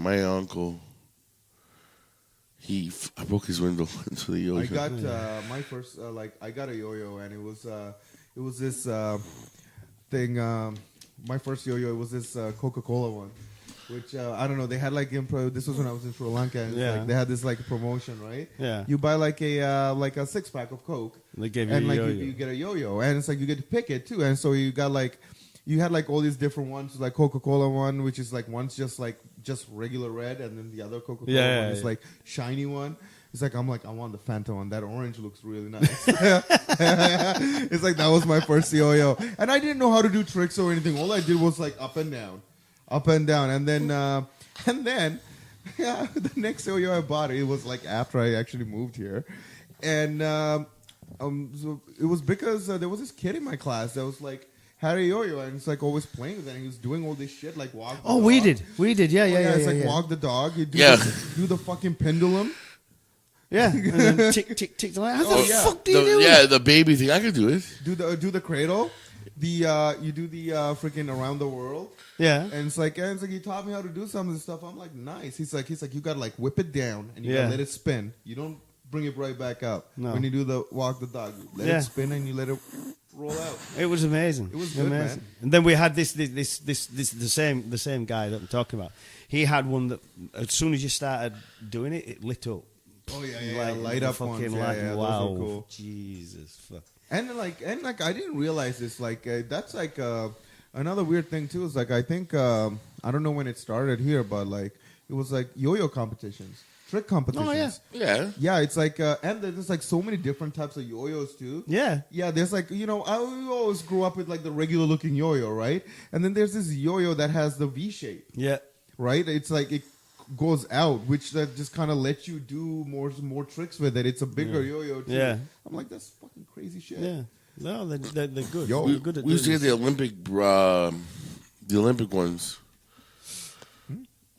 My uncle, I broke his window into the yo-yo. I got my first I got a yo-yo, and it was this thing. My first yo-yo was this Coca-Cola one, which I don't know. They had this was when I was in Sri Lanka, and they had this promotion, right? Yeah. You buy a 6-pack of Coke, They gave you and a yo-yo. you get a yo-yo, and it's you get to pick it too, and so you got you had all these different ones, Coca-Cola one, which is one's just regular red, and then the other Coca-Cola one is shiny one. It's I want the Fanta one. That orange looks really nice. It's that was my first yo-yo, and I didn't know how to do tricks or anything. All I did was up and down, and then the next yo-yo I bought, it was after I actually moved here, and so it was because there was this kid in my class that was had a yo-yo, and it's always playing with it, and he was doing all this shit walk the dog. we did, yeah. It's walk the dog, you do the fucking pendulum. Yeah, and then tick, tick, tick. How the fuck do you do it? Yeah, the baby thing. I could do it. Do the cradle. You do the freaking around the world. Yeah. And it's he taught me how to do some of this stuff. I'm nice. He's you gotta whip it down and you gotta let it spin. You don't bring it right back up. No. When you do the walk the dog, you let it spin and you let it roll out. It was amazing. It was good, amazing. man. And then we had this the same guy that I'm talking about. He had one that as soon as you started doing it, it lit up. Oh yeah, light up fucking ones. Yeah, wow, those were cool. Jesus fuck. And I didn't realize this. That's another weird thing too. Is I think I don't know when it started here, but it was yo-yo competitions. trick competitions. Yeah. Yeah, it's like, and there's like so many different types of yo-yos too. Yeah. Yeah, there's like, I always grew up with like the regular looking yo-yo, right? And then there's this yo-yo that has the V shape, Yeah. right? It's like it goes out, which that just kind of lets you do more tricks with it. It's a bigger yo-yo too. Yeah. I'm like, that's fucking crazy shit. Yeah. No, they're good. Yo, They're good at We used to doing get the Olympic ones.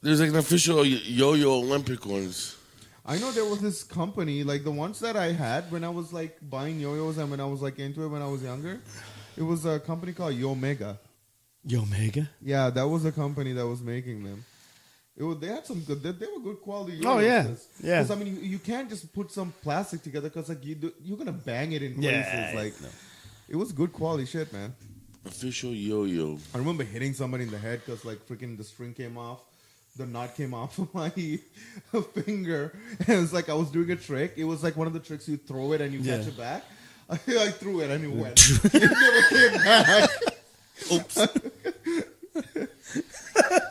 There's like an official yo-yo Olympic ones. I know there was this company, like the ones that I had when I was like buying yo-yos and when I was like into it when I was younger. It was a company called Yo Mega. Yo Mega. Yeah, that was a company that was making them. They had some good. They were good quality. Oh, yeah. Yeah. Because I mean, you can't just put some plastic together because like you're gonna bang it in places. Yeah. Like it was good quality shit, man. Official yo-yo. I remember hitting somebody in the head because like freaking the string came off. The knot came off of my finger. And it was like I was doing a trick. It was like one of the tricks you throw it and you catch it back. I threw it and it went. It never came back. Oops.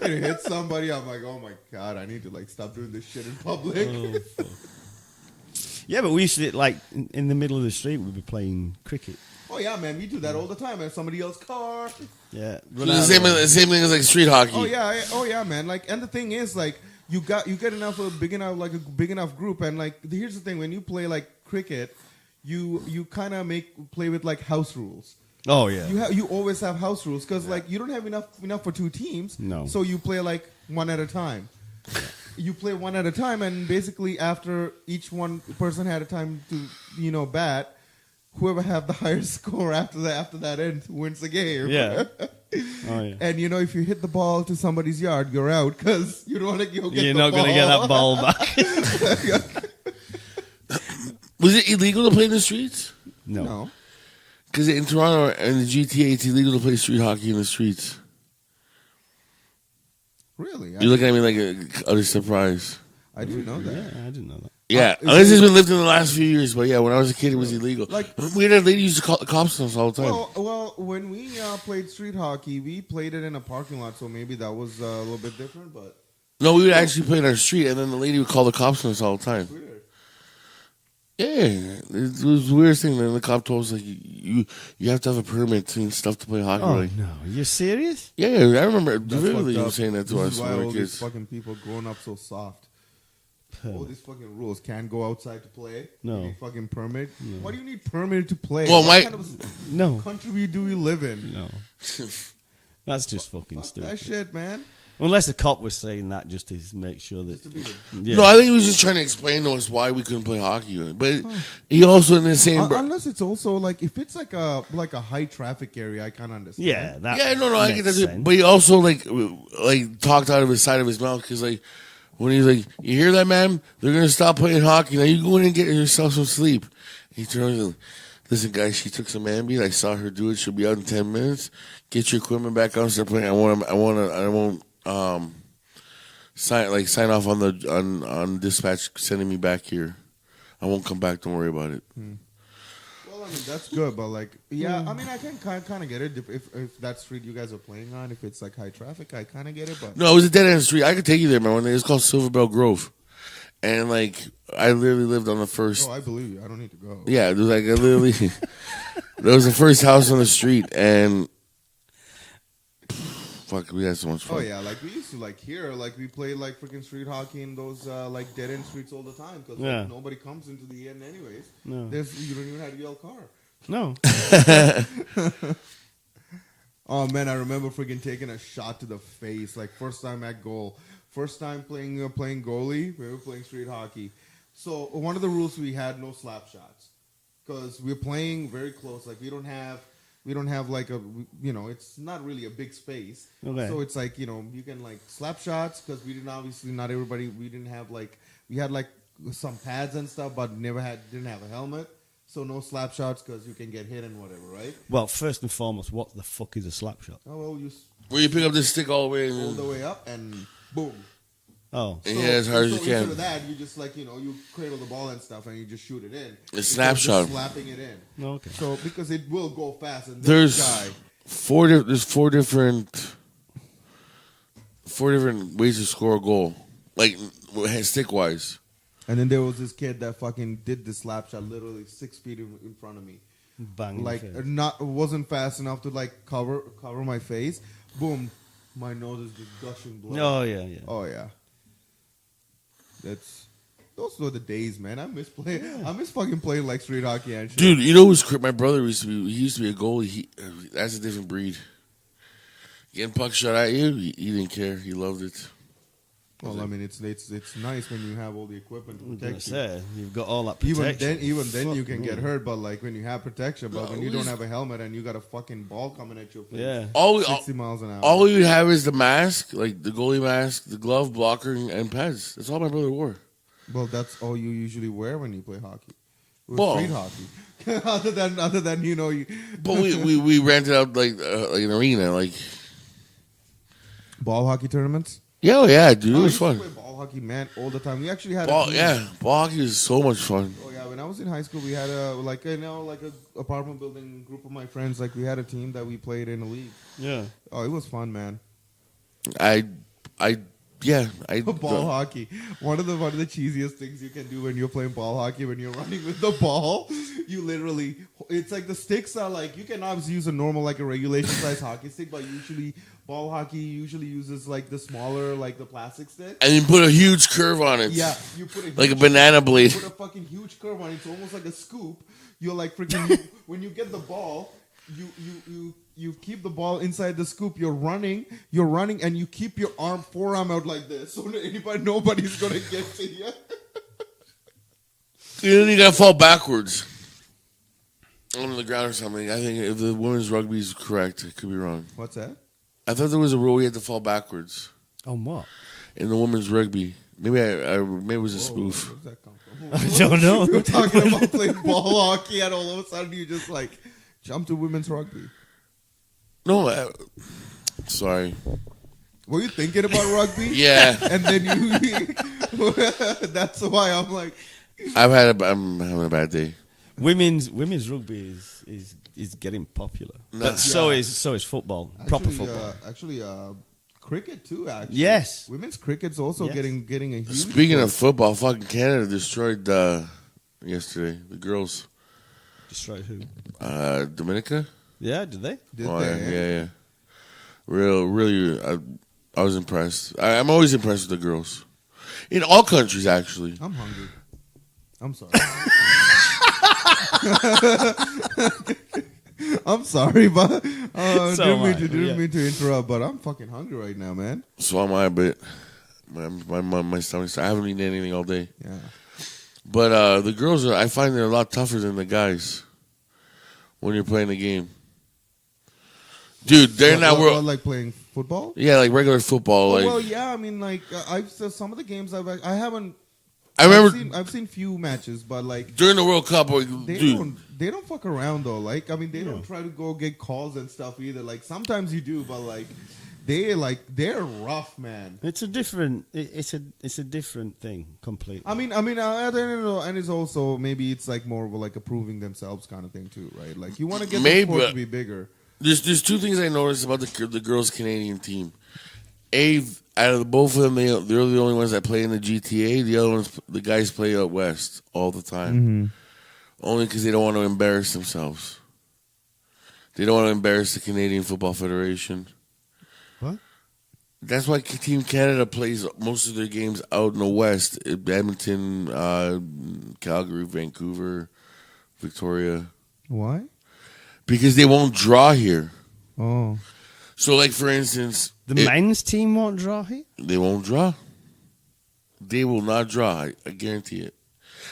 It hit somebody. I'm like, oh my God, I need to like stop doing this shit in public. Yeah, but we used to, like, in the middle of the street, we'd be playing cricket. Oh yeah, man, we do that all the time. And somebody else's car. Yeah. The same thing as like street hockey. Oh yeah, man. Like, and the thing is, like, you get enough of a big enough group, and like, here's the thing: when you play like cricket, you kind of play with like house rules. Oh, yeah. You always have house rules because like you don't have enough for two teams. No. So you play like one at a time. You play one at a time, and basically after each one person had a time to bat, whoever had the highest score after that end wins the game. Yeah. Oh, yeah. And if you hit the ball to somebody's yard, you're out because you don't want to go get You're the not ball. going to get that ball back. Was it illegal to play in the streets? No. Because in Toronto and the GTA, it's illegal to play street hockey in the streets. Really? You're looking at me like a utter surprise. I didn't know that. Yeah, I didn't know that. Yeah, unless it's been lived in the last few years. But yeah, when I was a kid, it was illegal. Like, we had a lady used to call the cops on us all the time. Well, when we played street hockey, we played it in a parking lot, so maybe that was a little bit different. But No, we would actually play in our street, and then the lady would call the cops on us all the time. weird. Yeah, it was the weirdest thing. Then the cop told us like you have to have a permit and stuff to play hockey. Oh, Like, no. You're serious? yeah, I remember That's vividly fucked you up. saying that to This us is when why we all were these kids. fucking people growing up so soft. All these fucking rules. Can't go outside to play. No. You need fucking permit. Why do you need permit to play? Well, What kind of No. country do we live in? No. That's just fucking Fuck stupid. that shit, man. Unless the cop was saying that just to make sure that... Yeah. No, I think he was just trying to explain to us why we couldn't play hockey. But he also in the same. Unless it's also like if it's like a high traffic area, I can't understand. Yeah, that Yeah, no, I get makes that. sense. But he also like talked out of his side of his mouth because like when he's like, "You hear that, man? They're gonna stop playing hockey. Now you go in and get yourself some sleep." He turns and listen, guys. She took some Ambien. I saw her do it. She'll be out in 10 minutes. Get your equipment back on. Start playing. I won't sign off on dispatch sending me back here. I won't come back. Don't worry about it. Well, I mean that's good, but like, yeah, I mean I can kind of get it if that street you guys are playing on, if it's like high traffic, I kind of get it. But No, it was a dead end street. I could take you there, man. One day it's called Silverbell Grove, and like I literally lived on the first. oh, I believe you. I don't need to go. Yeah, it was like I literally. There was the first house on the street, and fuck, we had so much fun. Oh yeah, like we used to like here, like we played like freaking street hockey in those like dead end streets all the time because Yeah. nobody comes into the end anyways. No. You don't even have to yell car. No. Oh man, I remember freaking taking a shot to the face. Like first time at goal, first time playing goalie. We were playing street hockey. So one of the rules we had no slap shots because we're playing very close. Like we don't have like a it's not really a big space. Okay. So it's like you can like slap shots because we not everybody we didn't have like we had like some pads and stuff, but didn't have a helmet. So no slap shots because you can get hit and whatever, right? Well, first and foremost, what the fuck is a slap shot? Oh well, you Where you pick up this stick all the way all and the way up and boom. Oh. and hit as hard as you Instead can. of that, you just like you cradle the ball and stuff and you just shoot it in. A snapshot. Just slapping it in. Okay. So because it will go fast and There's this guy. there's four different ways to score a goal, like stick wise. And then there was this kid that fucking did the slap shot literally 6 feet in front of me. Bang. Like wasn't fast enough to like cover my face. Boom, my nose is just gushing blood. Oh yeah. Oh yeah. Those were the days, man. I miss playing. I miss fucking playing like street hockey and shit. Dude, you know who's my brother used to be? He used to be a goalie. That's a different breed. Getting puck shot at you, he didn't care. He loved it. Well, I mean, it's nice when you have all the equipment to protect you. Say, you've got all that protection. Even then, you can get hurt. But like when you have protection, but when you don't have a helmet and you got a fucking ball coming at your face, 60 miles an hour. All you have is the mask, like the goalie mask, the glove, blocker, and pads. That's all my brother wore. Well, that's all you usually wear when you play hockey. Well, street hockey. other than you know. But we rented out like an arena, like ball hockey tournaments. Yeah, dude, it was I fun. used to play ball hockey, man, all the time. We actually had ball hockey is so much fun. Oh yeah, when I was in high school, we had a apartment building group of my friends. Like we had a team that we played in a league. Yeah. Oh, it was fun, man. Ball hockey. One of the cheesiest things you can do when you're playing ball hockey, when you're running with the ball, you literally, it's like the sticks are like, you can obviously use a normal, like a regulation size hockey stick, but usually ball hockey usually uses like the smaller, like the plastic stick. And you put a huge curve on it. Yeah, you put a like a banana blade. You put a fucking huge curve on it. It's almost like a scoop. You're like freaking, when you get the ball, you keep the ball inside the scoop. You're running, and you keep your forearm out like this, so nobody's gonna get to you. Then you gotta fall backwards on the ground or something. I think if the women's rugby is correct, it could be wrong. What's that? I thought there was a rule you had to fall backwards On what? in the women's rugby. Maybe maybe it was a spoof. Where does that come from? I don't know. You're talking about playing ball hockey, and all of a sudden you just like jump to women's rugby. No, sorry. Were you thinking about rugby? Yeah. And then that's why I'm like, I'm having a bad day. Women's rugby is getting popular, but so is football, proper football. Cricket too. Actually, Yes. Women's cricket's also getting a huge. Speaking of football, fucking Canada destroyed yesterday the girls. Destroyed who? Dominica. Yeah, did they? Yeah. Really, I was impressed. I'm always impressed with the girls. In all countries, actually. I'm hungry. I'm sorry. I'm sorry, but didn't mean to interrupt, but I'm fucking hungry right now, man. So am I, but my stomach. I haven't eaten anything all day. Yeah. But the girls, I find they're a lot tougher than the guys when you're playing the game. Dude, they're not like playing football. Yeah, like regular football. Like, well, yeah. I mean, like some of the games I haven't. I remember I've seen few matches, but like during the World Cup, they don't fuck around though. Like I mean, they don't try to go get calls and stuff either. Like sometimes you do, but like they're rough, man. It's a different thing completely. I don't know, and it's also maybe it's like more of like a proving themselves kind of thing too, right? Like you want to get the sport to be bigger. There's two things I noticed about the girls' Canadian team. Out of both of them, they're the only ones that play in the GTA. The other ones, the guys play out west all the time. Mm-hmm. Only because they don't want to embarrass themselves. They don't want to embarrass the Canadian Football Federation. What? That's why Team Canada plays most of their games out in the west. Edmonton, Calgary, Vancouver, Victoria. Why? Because they won't draw here. Oh. So, like, for instance... The men's team won't draw here? They won't draw. They will not draw. I guarantee it.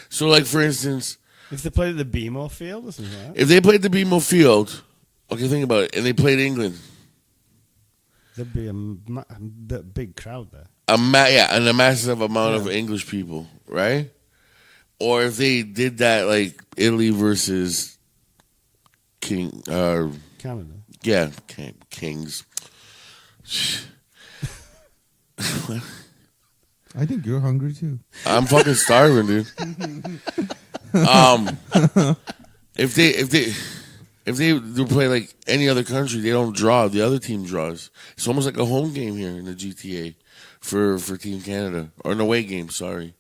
So, like, for instance... If they played at the BMO field or something like that? If they played the BMO field... Okay, think about it. And they played England. There'd be a big crowd there. And a massive amount of English people, right? Or if they did that, like, Italy versus... Canada. Yeah, Kings. I think you're hungry too. I'm fucking starving, dude. If they play like any other country, they don't draw. The other team draws. It's almost like a home game here in the GTA for Team Canada, or an away game. Sorry.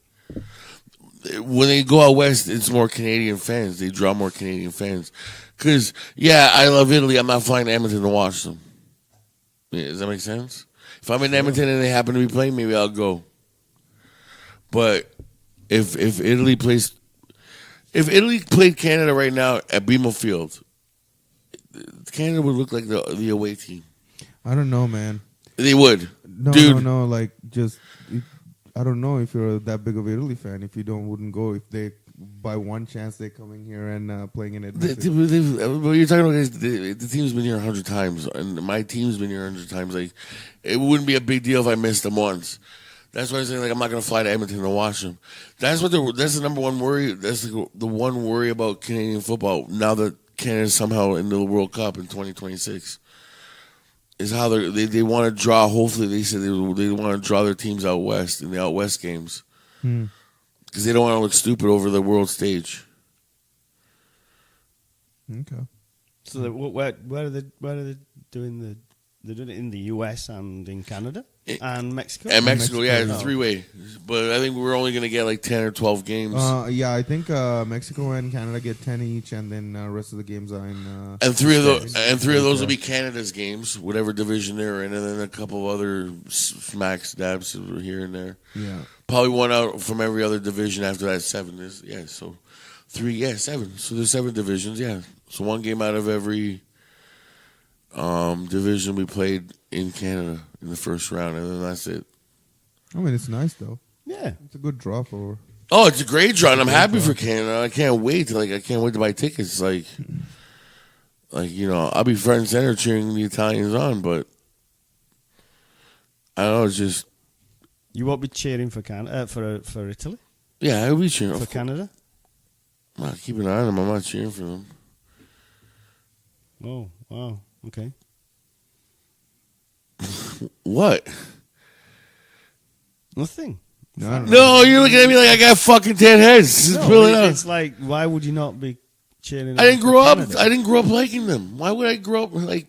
when they go out west, it's more Canadian fans. They draw more Canadian fans. Because, yeah, I love Italy. I'm not flying to Edmonton to watch them. Yeah, does that make sense? If I'm in Edmonton and they happen to be playing, maybe I'll go. But if Italy played Canada right now at BMO Field, Canada would look like the away team. I don't know, man. They would. No, Dude. no. Like, I don't know if you're that big of an Italy fan. If you wouldn't go, if they by one chance they're coming here and playing in Edmonton. What you're talking about is the team's been here 100 times, and my team's been here 100 times. Like, it wouldn't be a big deal if I missed them once. That's why I'm saying, like, I'm not going to fly to Edmonton to watch them. That's the number one worry. That's the one worry about Canadian football now that Canada's somehow in the World Cup in 2026. Is how they want to draw. Hopefully, they said they want to draw their teams out west in the out west games because they don't want to look stupid over the world stage. Okay. So where are they doing they're doing it in the US and in Canada and Mexico? And Mexico, yeah, it's a three-way. But I think we're only going to get like 10 or 12 games. Yeah, I think Mexico and Canada get 10 each, and then the rest of the games are in. And three of those will be Canada's games, whatever division they're in, and then a couple of other smacks, dabs here and there. Yeah. Probably one out from every other division after that. 7 is, yeah, so 7. So there's 7 divisions, yeah. So one game out of every division we played in Canada in the first round, and then that's it. I mean, it's nice though. Yeah, it's a good draw for. Oh, it's a great draw, and I'm happy for Canada. I can't wait. I can't wait to buy tickets. Like I'll be front and center cheering the Italians on, but I don't know. It's just you won't be cheering for Canada for Italy. Yeah, I'll be cheering for Canada. I'm not keeping an eye on them. I'm not cheering for them. Oh, wow. Okay. What? Nothing. No, you're looking at me like I got fucking 10 heads. It's like, why would you not be cheering? I didn't grow up liking them. Why would I grow up like?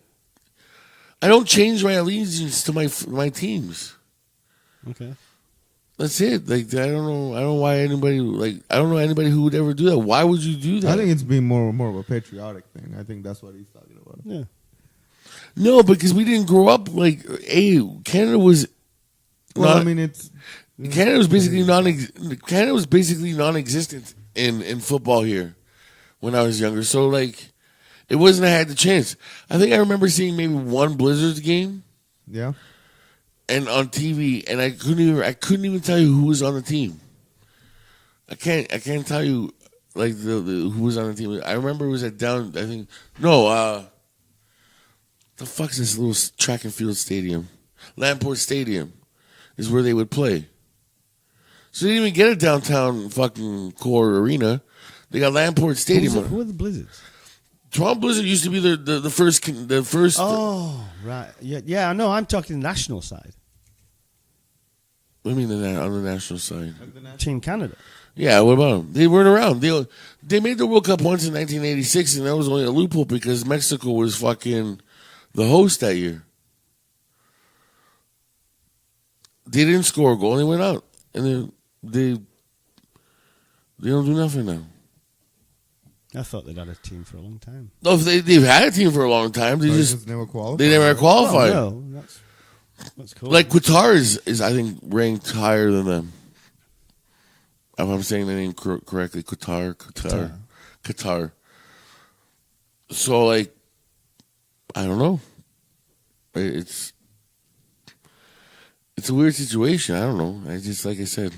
I don't change my allegiance to my teams. Okay. That's it. Like, I don't know why anybody I don't know anybody who would ever do that. Why would you do that? I think it's being more of a patriotic thing. I think that's what he's talking about. Yeah. No, because we didn't grow up like. Canada was. Canada was basically non-existent in football here when I was younger. So like, it wasn't I had the chance. I think I remember seeing maybe one Blizzards game. Yeah. And on TV, and I couldn't even tell you who was on the team. I can't tell you like the who was on the team. I remember it was at down. I think the fuck's this little track and field stadium? Lamport Stadium is where they would play. So they didn't even get a downtown fucking core arena. They got Lamport Stadium. Who are the Blizzards? Toronto Blizzard used to be the first. Oh, right. Yeah. I know. I'm talking the national side. What do you mean on the national side? Team Canada. Yeah, what about them? They weren't around. They made the World Cup once in 1986, and that was only a loophole because Mexico was fucking the host that year. They didn't score a goal, and they went out. And they don't do nothing now. I thought they'd had a team for a long time. No, they've had a team for a long time. They just never qualified. They never qualified. Oh, no, that's cool. Like Qatar is I think ranked higher than them. If I'm saying the name correctly, Qatar. So like, I don't know. It's a weird situation. I don't know. I just like I said.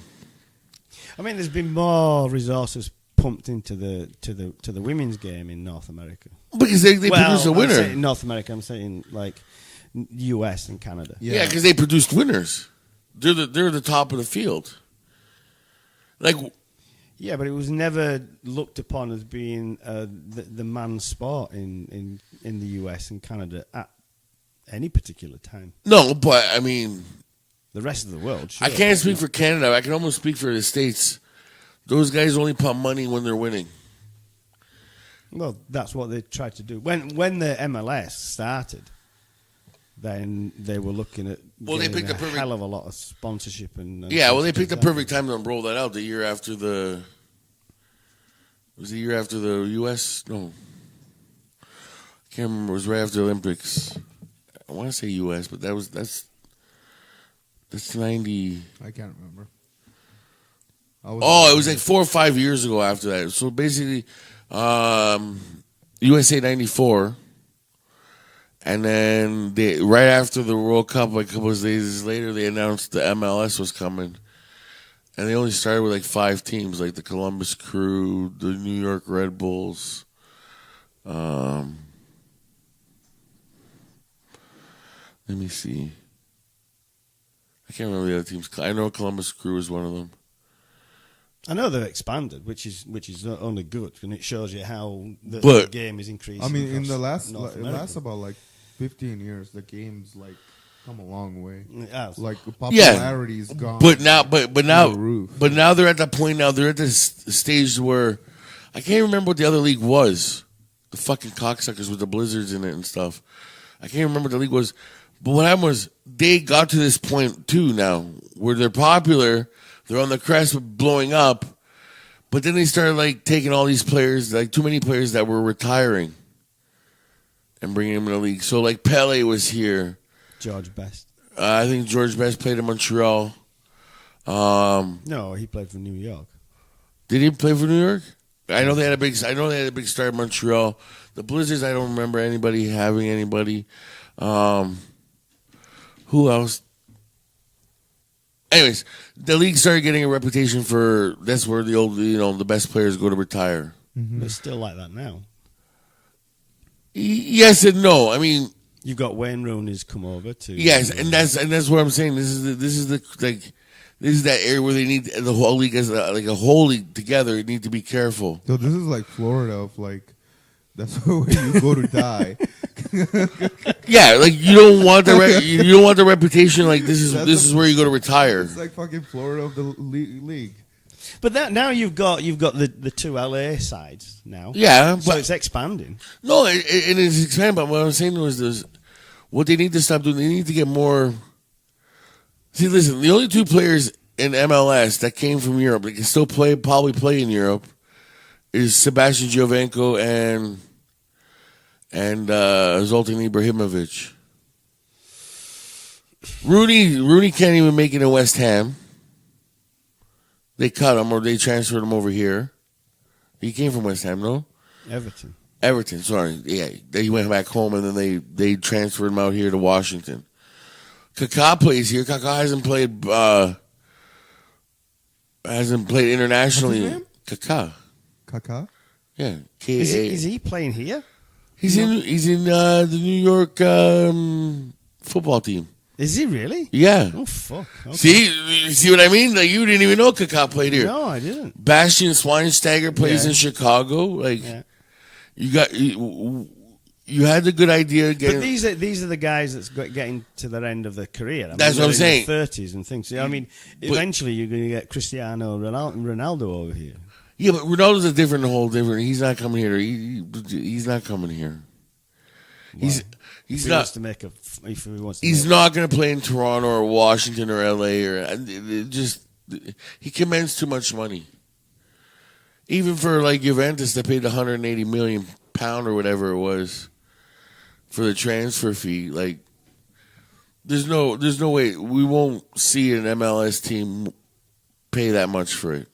I mean, there's been more resources pumped into the women's game in North America because they produce a winner. In North America, I'm saying like U.S. and Canada. Yeah, because they produced winners. They're the top of the field. Like, yeah, but it was never looked upon as being the man's sport in the U.S. and Canada at any particular time. No, but I mean, the rest of the world. Sure, I can't speak for Canada. I can almost speak for the States. Those guys only pump money when they're winning. Well, that's what they tried to do. When the MLS started, then they were looking at They picked a the perfect hell of a lot of sponsorship and they picked the perfect time to roll that out. The year after the U.S. No, I can't remember. It was right after the Olympics. I want to say U.S., but that's 90. I can't remember. It was like 4 or 5 years ago after that. So basically, USA 94. And then right after the World Cup, like a couple of days later, they announced the MLS was coming. And they only started with like 5 teams, like the Columbus Crew, the New York Red Bulls. Let me see. I can't remember the other teams. I know Columbus Crew is one of them. I know they've expanded, which is only good, and it shows you how the game is increasing. I mean, in the last last about like 15 years, the game's like come a long way. Like the Yeah. popularity is gone. But now they're at that point. Now they're at this stage where I can't remember what the other league was. The fucking cocksuckers with the blizzards in it and stuff. I can't remember what the league was. But what happened was they got to this point too now where they're popular. They're on the crest of blowing up. But then they started like taking all these players, like too many players that were retiring, and bringing them in the league. So like Pele was here. George Best. I think George Best played in Montreal. No, he played for New York. Did he play for New York? I know they had a big start in Montreal. The Blizzards, I don't remember anybody having anybody. Who else? Anyways, the league started getting a reputation for that's where the old, the best players go to retire. Mm-hmm. It's still like that now. Yes and no. I mean, you've got Wayne Rooney's come over to. Yes, and that's what I'm saying. This is that area where they need the whole league as like a whole league together. You need to be careful. So this is like Florida of like that's where you go to die. Yeah, like you don't want the reputation. Like this is where you go to retire. It's like fucking Florida of the league. But now you've got the two LA sides now. Yeah, so it's expanding. No, it is expanding. But what I'm saying was this: what they need to stop doing, they need to get more. See, listen, the only 2 players in MLS that came from Europe that can still probably play in Europe, is Sebastian Giovinco and Zoltan Ibrahimovic. Rooney can't even make it in West Ham. They cut him or they transferred him over here. He came from West Ham, no? Everton, sorry. Yeah, he went back home and then they transferred him out here to Washington. Kaká plays here. Kaká hasn't played internationally. What's his name? Kaká. Yeah. Is he playing here? He's in the New York football team. Is he really? Yeah. Oh fuck. Okay. See what I mean? Like you didn't even know Kaká played here. No, I didn't. Bastian Schweinsteiger plays in Chicago. Like you had the good idea. But these are the guys that's getting to their end of their career. That's what I'm saying. 30s and things. I mean, eventually you're going to get Cristiano Ronaldo over here. Yeah, but Ronaldo's a whole different. He's not coming here. He's not coming here. Wow. He's not to make if he wants. He's not going to play in Toronto or Washington or LA or he commands too much money. Even for like Juventus, they paid 180 million pound or whatever it was for the transfer fee. Like, there's no way we won't see an MLS team pay that much for it.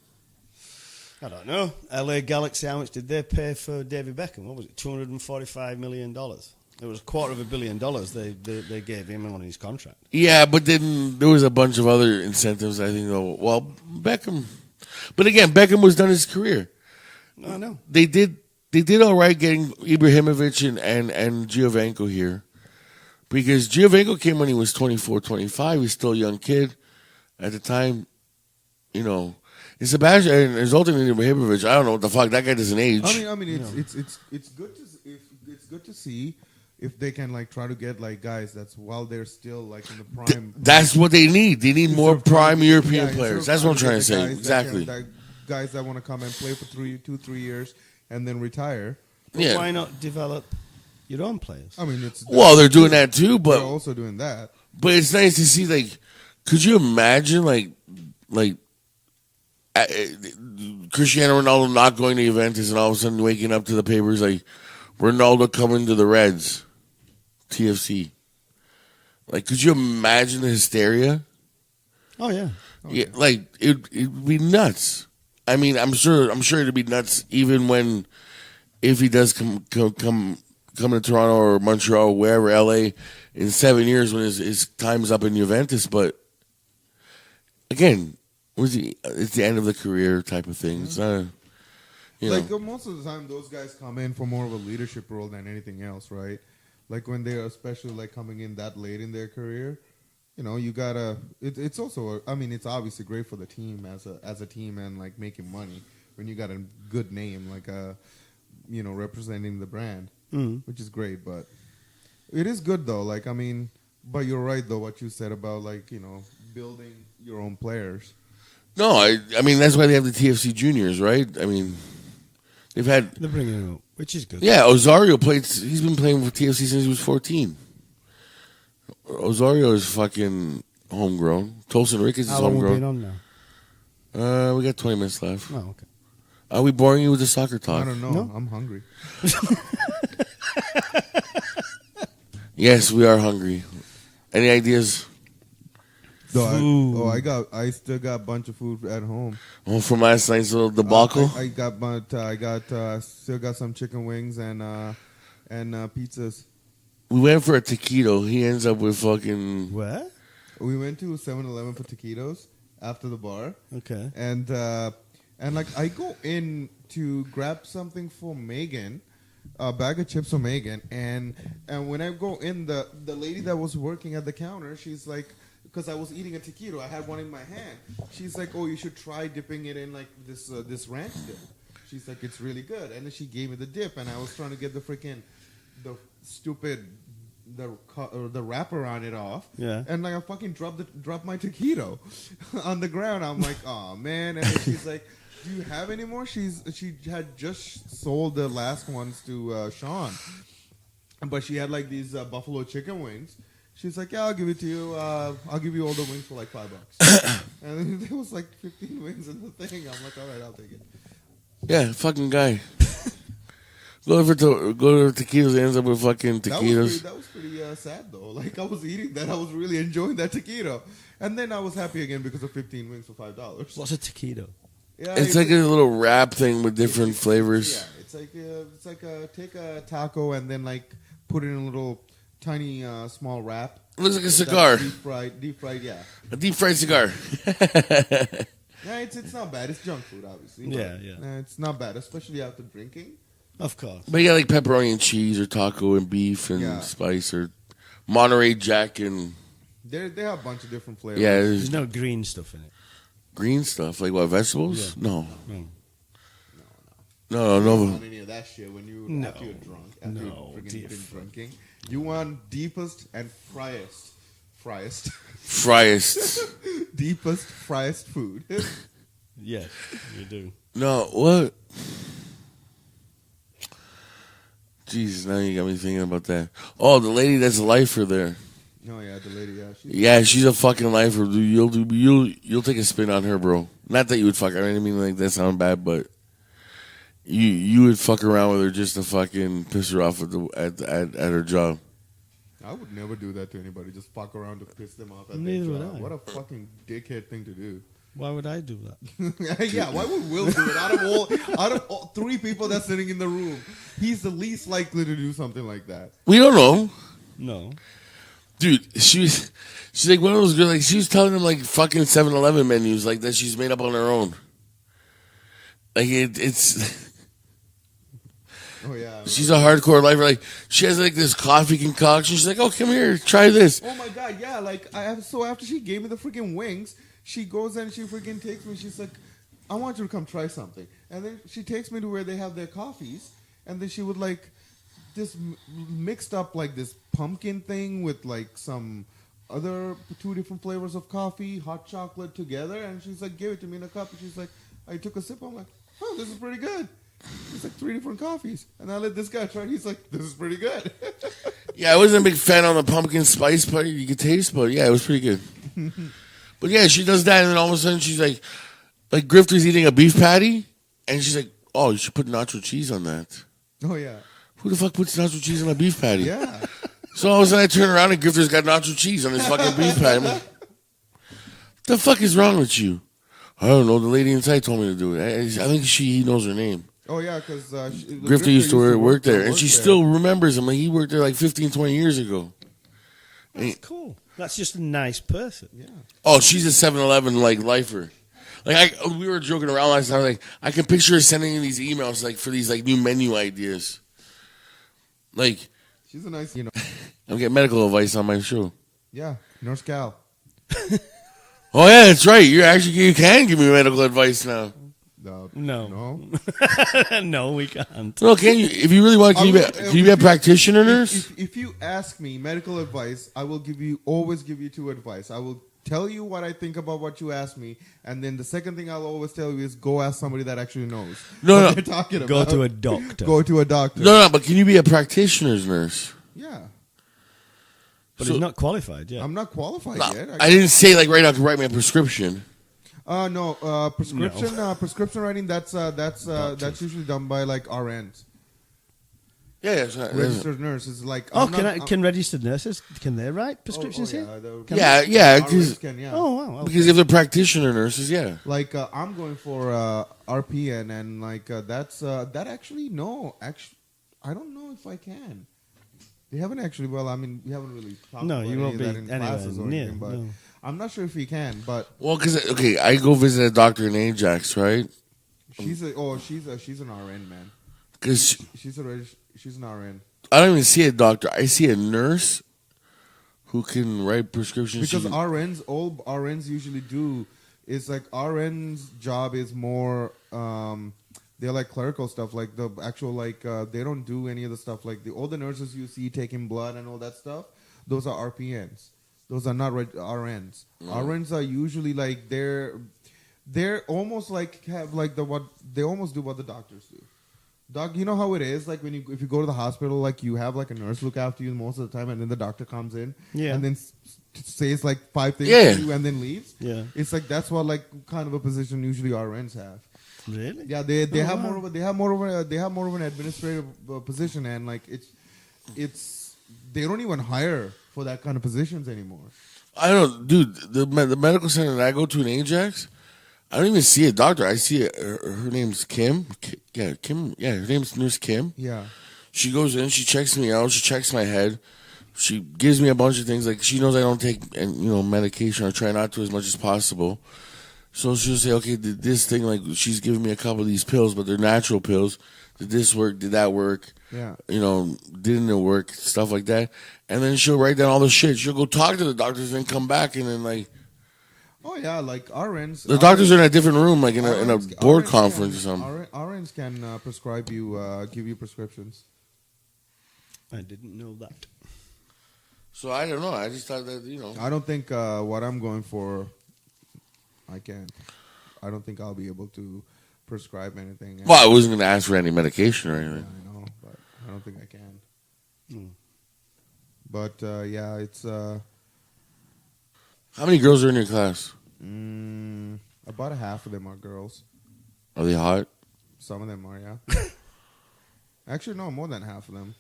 I don't know. LA Galaxy, how much did they pay for David Beckham? What was it? $245 million. It was $250 million they gave him on his contract. Yeah, but then there was a bunch of other incentives, I think, though. Well, Beckham. But again, Beckham was done his career. No, I know. They did all right getting Ibrahimovic and Giovinco here. Because Giovinco came when he was 24, 25. He's still a young kid at the time. And Sebastian and Zoltan Ibrahimovic, I don't know what the fuck. That guy doesn't age. I mean, it's good to see if they can like try to get like guys that's while they're still like in the prime. That's what they need. They need more prime European players. That's what I'm trying to say. Exactly. Guys that want to come and play for 3 years and then retire. But why not develop your own players. I mean, it's Well, they're doing that too, they're but also doing that. it's nice to see. Like, could you imagine Cristiano Ronaldo not going to Juventus and all of a sudden waking up to the papers like Ronaldo coming to the Reds, TFC? Like, could you imagine the hysteria? Oh yeah. Yeah, like it'd be nuts. I mean, I'm sure it'd be nuts even if he does come to Toronto or Montreal or wherever, LA, in 7 years when his time's up in Juventus. But again, it's the end of the career type of thing. It's not, most of the time, those guys come in for more of a leadership role than anything else, right? Like when they're especially like coming in that late in their career, you gotta. It's also, it's obviously great for the team as a team and like making money when you got a good name like representing the brand, which is great. But it is good though. Like but you're right though what you said about like building your own players. No, I mean that's why they have the TFC juniors, right? I mean, they're bringing him up, which is good. Yeah, Osorio played. He's been playing for TFC since he was 14. Osorio is fucking homegrown. Tolson Ricketts is How long homegrown. we been on now? We got 20 minutes left. Oh, okay. Are we boring you with the soccer talk? I don't know. No? I'm hungry. Yes, we are hungry. Any ideas? No, I still got a bunch of food at home. Oh, from last night's little debacle? I still got some chicken wings and pizzas. We went for a taquito. He ends up with fucking... What? We went to 7-Eleven for taquitos after the bar. Okay. And I go in to grab something for Megan, a bag of chips for Megan, and when I go in, the lady that was working at the counter, she's like, because I was eating a taquito, I had one in my hand. She's like, "Oh, you should try dipping it in like this ranch dip." She's like, "It's really good," and then she gave me the dip, and I was trying to get the wrapper on it off. Yeah. And like I fucking dropped my taquito on the ground. I'm like, "Oh man!" And then she's like, "Do you have any more?" She had just sold the last ones to Sean, but she had like these buffalo chicken wings. She's like, "Yeah, I'll give it to you. I'll give you all the wings for like $5." And there was like 15 wings in the thing. I'm like, "All right, I'll take it." Yeah, fucking guy. Go to taquitos and ends up with fucking taquitos. That was pretty sad though. Like I was eating that, I was really enjoying that taquito, and then I was happy again because of 15 wings for $5. What's a taquito? Yeah, it's like a little wrap thing with different flavors. Yeah, it's like take a taco and then like put it in a little tiny small wrap. It looks like a cigar. Deep fried, yeah. A deep fried cigar. Yeah, it's not bad. It's junk food, obviously. Yeah. It's not bad, especially after drinking. Of course. But you got like pepperoni and cheese or taco and beef and spice or Monterey Jack and... They have a bunch of different flavors. Yeah. There's no green stuff in it. Green stuff? Like what, vegetables? Yeah. No. No. You want any of that shit when after you're drunk. After you've been drinking. You want deepest and friest. Deepest, friest food. Yes, you do. No, what? Jesus, now you got me thinking about that. Oh, the lady that's a lifer there. Oh yeah, the lady. She's a fucking lifer. You'll take a spin on her, bro. Not that you would fuck her. I didn't mean like that sound bad, but you would fuck around with her just to fucking piss her off at her job. I would never do that to anybody. Just fuck around to piss them off at Neither their would job. I. What a fucking dickhead thing to do. Why would I do that? Yeah, why would Will do it? Out of all 3 people that's sitting in the room, he's the least likely to do something like that. We don't know. No. Dude, she's like one of those girls, like she was telling them like fucking 7-Eleven menus like that she's made up on her own. Like it's Oh yeah. She's a hardcore lifer. Like she has like this coffee concoction. She's like, "Oh, come here, try this." Oh my god, yeah. Like so after she gave me the freaking wings, she goes and she freaking takes me. She's like, "I want you to come try something." And then she takes me to where they have their coffees, and then she would like this mixed up like this pumpkin thing with like some other 2 different flavors of coffee, hot chocolate together, and she's like, "Give it to me in a cup." And she's like, I took a sip. I'm like, "Oh, this is pretty good." It's like 3 different coffees. And I let this guy try it. He's like, this is pretty good. Yeah, I wasn't a big fan on the pumpkin spice part. You could taste, but yeah, it was pretty good. But yeah, she does that, and then all of a sudden she's like Grifter's eating a beef patty, and she's like, oh, you should put nacho cheese on that. Oh, yeah. Who the fuck puts nacho cheese on a beef patty? Yeah. So all of a sudden I turn around and Grifter's got nacho cheese on his fucking beef patty. I'm like, what the fuck is wrong with you? I don't know. The lady inside told me to do it. I think he knows her name. Oh, yeah, because Grifter used to work there, and she still remembers him. Like, he worked there like 15, 20 years ago. That's cool. That's just a nice person. Yeah. Oh, she's a 7-Eleven like lifer. Like we were joking around last night. Like I can picture her sending me these emails like for these like new menu ideas. Like she's a nice, I'm getting medical advice on my show. Yeah, Nurse Cal. Oh yeah, that's right. You can give me medical advice now. No. No, we can't. No, can you? If you really want, can you be a practitioner nurse? If you ask me medical advice, I will always give you 2 advice. I will tell you what I think about what you ask me, and then the second thing I'll always tell you is go ask somebody that actually knows what they're talking about. Go to a doctor. Go to a doctor. No, but can you be a practitioner's nurse? Yeah. But he's not qualified yet. I'm not qualified yet. I didn't say like right now to write me a prescription. No, prescription writing. That's usually done by like RNs. Yeah, Registered nurses. Like can registered nurses they write prescriptions here? Yeah. Oh wow. Okay. Because if they're practitioner nurses, yeah. Like I'm going for RPN, and like that's that actually no, actually I don't know if I can. They haven't actually. Well, I mean, we haven't really talked about you won't any be of that in classes or anything, but no. I'm not sure if he can. But Well, because I go visit a doctor in Ajax, right? she's an RN, man. Because She's an RN. I don't even see a doctor. I see a nurse who can write prescriptions. Because all RNs usually do is like RN's job is more they're like clerical stuff, like the actual like they don't do any of the stuff like all the nurses you see taking blood and all that stuff. Those are RPNs. Those are not RNs. RNs are usually like they're almost like have like they almost do what the doctors do. Doc, you know how it is like if you go to the hospital, like you have like a nurse look after you most of the time, and then the doctor comes in and then says like 5 things to you and then leaves. Yeah, it's like that's what like kind of a position usually RNs have. Really? Yeah, they have more of an administrative position, and like it's they don't even hire for that kind of positions anymore. I don't, dude. The medical center that I go to in Ajax, I don't even see a doctor. I see her name's Kim. Kim. Yeah, her name's Nurse Kim. Yeah. She goes in. She checks me out. She checks my head. She gives me a bunch of things. Like she knows I don't take medication or try not to as much as possible. So she'll say, okay, did this thing, like she's giving me a couple of these pills, but they're natural pills. Did this work? Did that work? Yeah. Didn't it work? Stuff like that. And then she'll write down all the shit. She'll go talk to the doctors and come back and then like. Oh yeah, like RNs. The doctors are in a different room, like in a board conference or something. RNs can prescribe you, give you prescriptions. I didn't know that. So I don't know. I just thought that I don't think what I'm going for. I can't. I don't think I'll be able to prescribe anything. Well, I wasn't going to ask for any medication or anything. Yeah, I know, but I don't think I can. But yeah, it's. How many girls are in your class? About half of them are girls. Are they hot? Some of them are, yeah. Actually, no, more than half of them.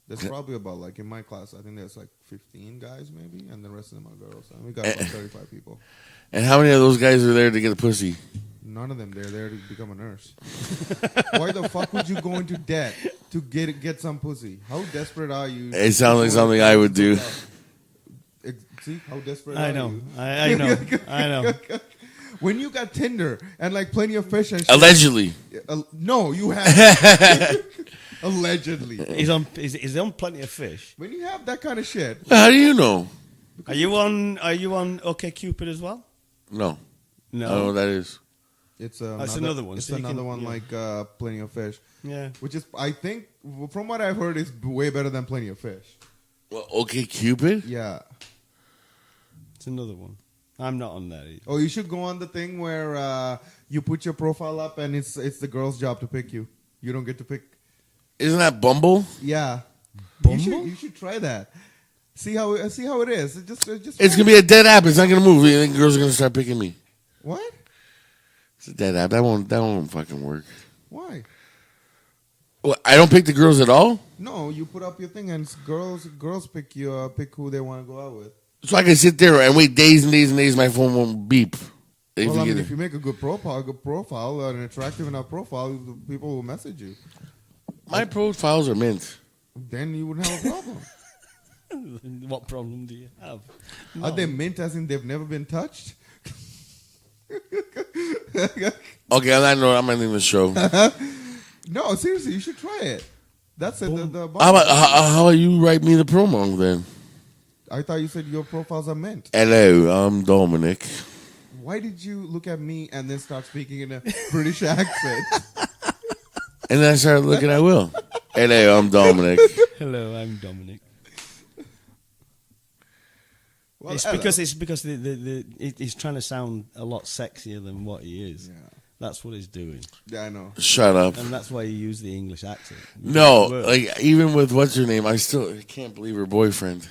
There's probably about, like, in my class, I think there's like 15 guys maybe, and the rest of them are girls. And we got about 35 people. And how many of those guys are there to get a pussy? None of them. They're there to become a nurse. Why the fuck would you go into debt to get some pussy? How desperate are you? It sounds like something I would do. See how desperate I are know. you? I know. I know. When you got Tinder and like Plenty of Fish and shit, Allegedly. No, you have. Allegedly. He's on Plenty of Fish. When you have that kind of shit. How do you know? Are you on OkCupid as well? No. No. I don't know what that is. It's another one. It's So another one like Plenty of Fish. Yeah. Which is, I think, from what I've heard, is way better than Plenty of Fish. Well, OkCupid? Yeah. It's another one. I'm not on that either. Oh, you should go on the thing where you put your profile up and it's the girl's job to pick you. You don't get to pick. Isn't that Bumble? Yeah. Bumble? You should try that. See how it is. It's gonna be a dead app. It's not gonna move. You think girls are gonna start picking me? What? It's a dead app. That won't fucking work. Why? Well, I don't pick the girls at all. No, you put up your thing and girls pick who they want to go out with. So I can sit there and wait days and days and days. My phone won't beep. If you make a good profile, an attractive enough profile, people will message you. My profiles are mint. Then you wouldn't have a problem. What problem do you have? Are they mint as in they've never been touched? Okay, on that note, I'm ending the show. No, seriously, you should try it. That's it. How about you write me the promo then? I thought you said your profiles are mint. Hello, I'm Dominic. Why did you look at me and then start speaking in a British accent? And then I started looking at Will. Hello, I'm Dominic. Hello, I'm Dominic. Well, It's because he's trying to sound a lot sexier than what he is. Yeah. That's what he's doing, Yeah, I know. Shut up. and that's why you use the English accent. No, Well, like even with what's her name, I can't believe her boyfriend.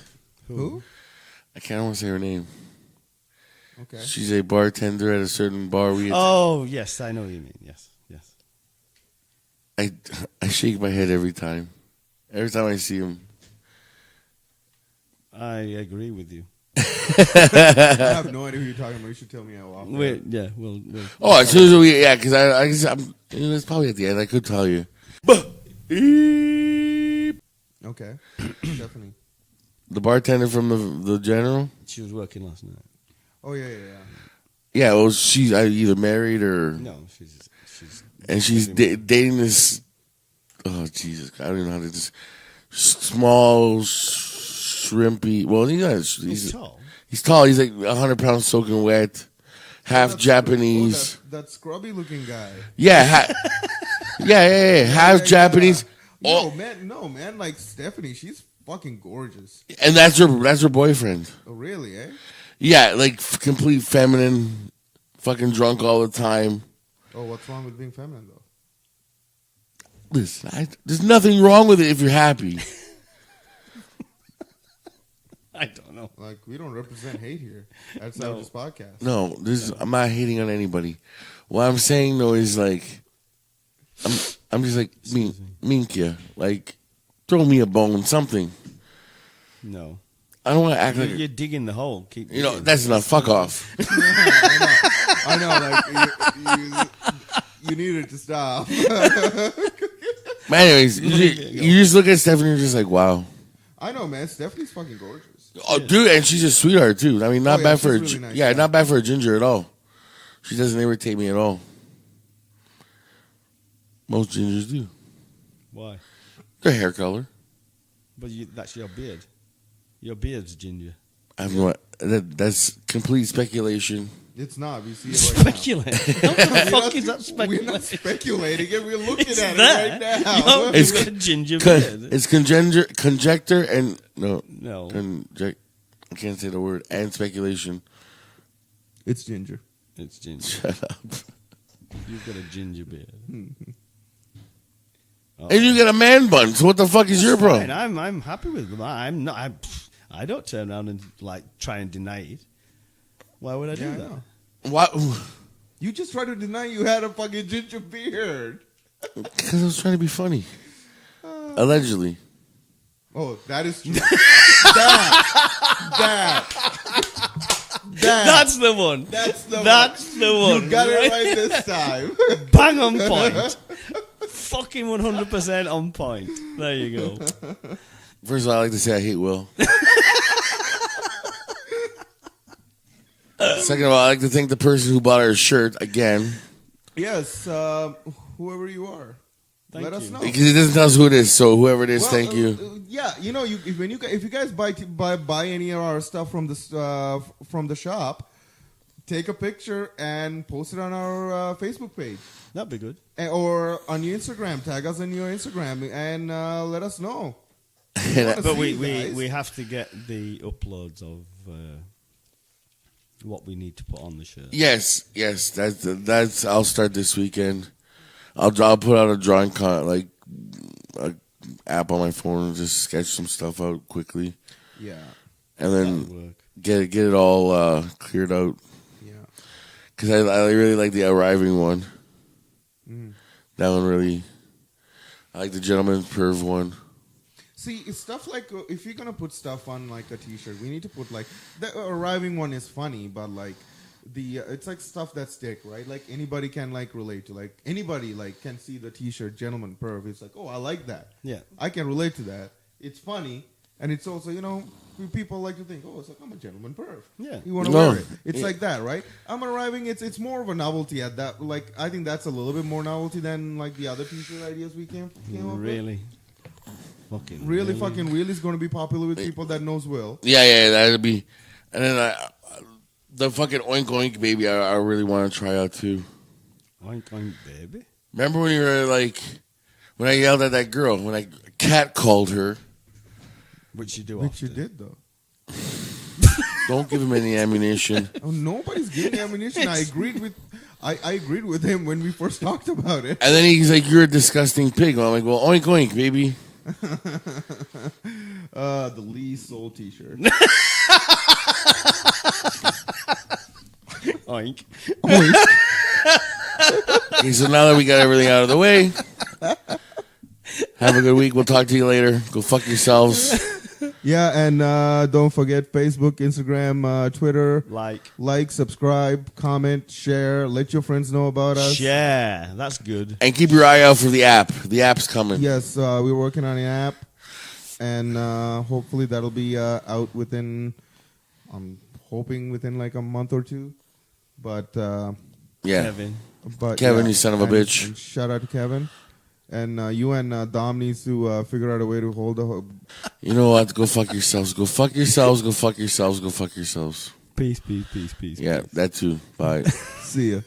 Who? I can't want to say her name. Okay. She's a bartender at a certain bar. Oh yes, I know what you mean. Yes. I shake my head every time. Every time I see him. I agree with you. I have no idea who you're talking about. You should tell me how often. We'll Oh, as soon as because I'm. It's probably at the end. I could tell you. Okay. Definitely. The bartender from the General. She was working last night. Oh, yeah. Yeah, well, she's either married or No, she's dating this. Oh Jesus! I don't even know how to just small, shrimpy. Well, he's tall. He's tall. He's like 100 pounds soaking wet, half Japanese. That scrubby looking guy. Yeah, half Japanese. No, man. Like Stephanie, she's fucking gorgeous. And that's her boyfriend. Oh, really, eh? Yeah, like complete feminine, fucking drunk all the time. Oh, what's wrong with being feminine, though? Listen, there's nothing wrong with it if you're happy. I don't know. Like, we don't represent hate here outside of this podcast. No, I'm not hating on anybody. What I'm saying though is like, I'm just like Minkia, like throw me a bone, something. No. I don't want to act like You're digging the hole. Keep that's enough. Fuck off. I know. Like you needed to stop. But anyways, you just look at Stephanie and you're just like, wow. I know, man. Stephanie's fucking gorgeous. Oh, dude, and she's a sweetheart too. I mean, not bad for she's really nice, not bad for a ginger at all. She doesn't irritate me at all. Most gingers do. Why? Their hair color. But that's your beard. Your beard's ginger. I have no. That's complete speculation. It's not. We see it right Speculate. How the fuck is that now. speculating? We're not speculating it. We're looking It's at there. it right now. It's got a ginger beard. It's conjecture and no. I can't say the word and speculation. It's ginger. It's ginger. Shut up. You've got a ginger beard. And you get a man bun. So what the fuck is your problem? Fine. I'm happy with them. I'm not. I don't turn around and like try and deny it. Why would I do Yeah, I that? know. What? You just tried to deny you had a fucking ginger beard. Because I was trying to be funny. Allegedly. Oh, that is true. That's the one. That's the one. You got right? it right this time. Bang on point. Fucking 100% on point. There you go. First of all, I like to say I hate Will. Second of all, I like to thank the person who bought our shirt again. Yes, whoever you are, let us know. Because it doesn't tell us who it is, so whoever it is, thank you. Yeah, you know, if you guys buy any of our stuff from the shop, take a picture and post it on our Facebook page. That'd be good. Or on your Instagram, tag us on your Instagram and let us know. But we have to get the uploads of what we need to put on the shirt. Yes, that's. I'll start this weekend. I'll put out a drawing like a app on my phone and just sketch some stuff out quickly, Yeah. and That'll then work. get it all cleared out. Yeah. Because I really like the arriving one. Mm. That one really. I like the gentleman's perv one. See, it's stuff like if you're gonna put stuff on like a T-shirt, we need to put like the arriving one is funny, but like the it's like stuff that stick, right? Like anybody can like relate to, like anybody like can see the T-shirt gentleman perv. It's like, oh, I like that. Yeah. I can relate to that. It's funny, and it's also people like to think, oh, it's like I'm a gentleman perv. Yeah. You want to No. wear it. It's Yeah. like that, right? I'm arriving. It's more of a novelty at that. Like I think that's a little bit more novelty than like the other T-shirt ideas we came up with. Really? Fucking Really fucking Will is going to be popular with people that knows Will. Yeah, that'd be. And then the fucking oink oink baby, I really want to try out too. Oink, oink, baby. Remember when you were like, when I yelled at that girl, when I cat called her? Which you do Which often. you did though. Don't give him any ammunition. Oh, nobody's giving ammunition. I agreed with him when we first talked about it. And then he's like, "You're a disgusting pig." Well, I'm like, "Well, oink oink, baby." The Lee Soul T-shirt. Oink. Okay, so now that we got everything out of the way, have a good week. We'll talk to you later. Go fuck yourselves. Yeah, and don't forget Facebook, Instagram, Twitter. Like, subscribe, comment, share. Let your friends know about us. Share. That's good. And keep your eye out for the app. The app's coming. Yes, we're working on the app, and hopefully that'll be out within. I'm hoping within like a month or two, but Yeah. Kevin. Kevin, you son of a bitch. And shout out to Kevin. And you and Dom needs to figure out a way to hold the. You know what? Go fuck yourselves. Go fuck yourselves. Go fuck yourselves. Go fuck yourselves. Peace, peace, peace, peace. Yeah, that too. Bye. See ya.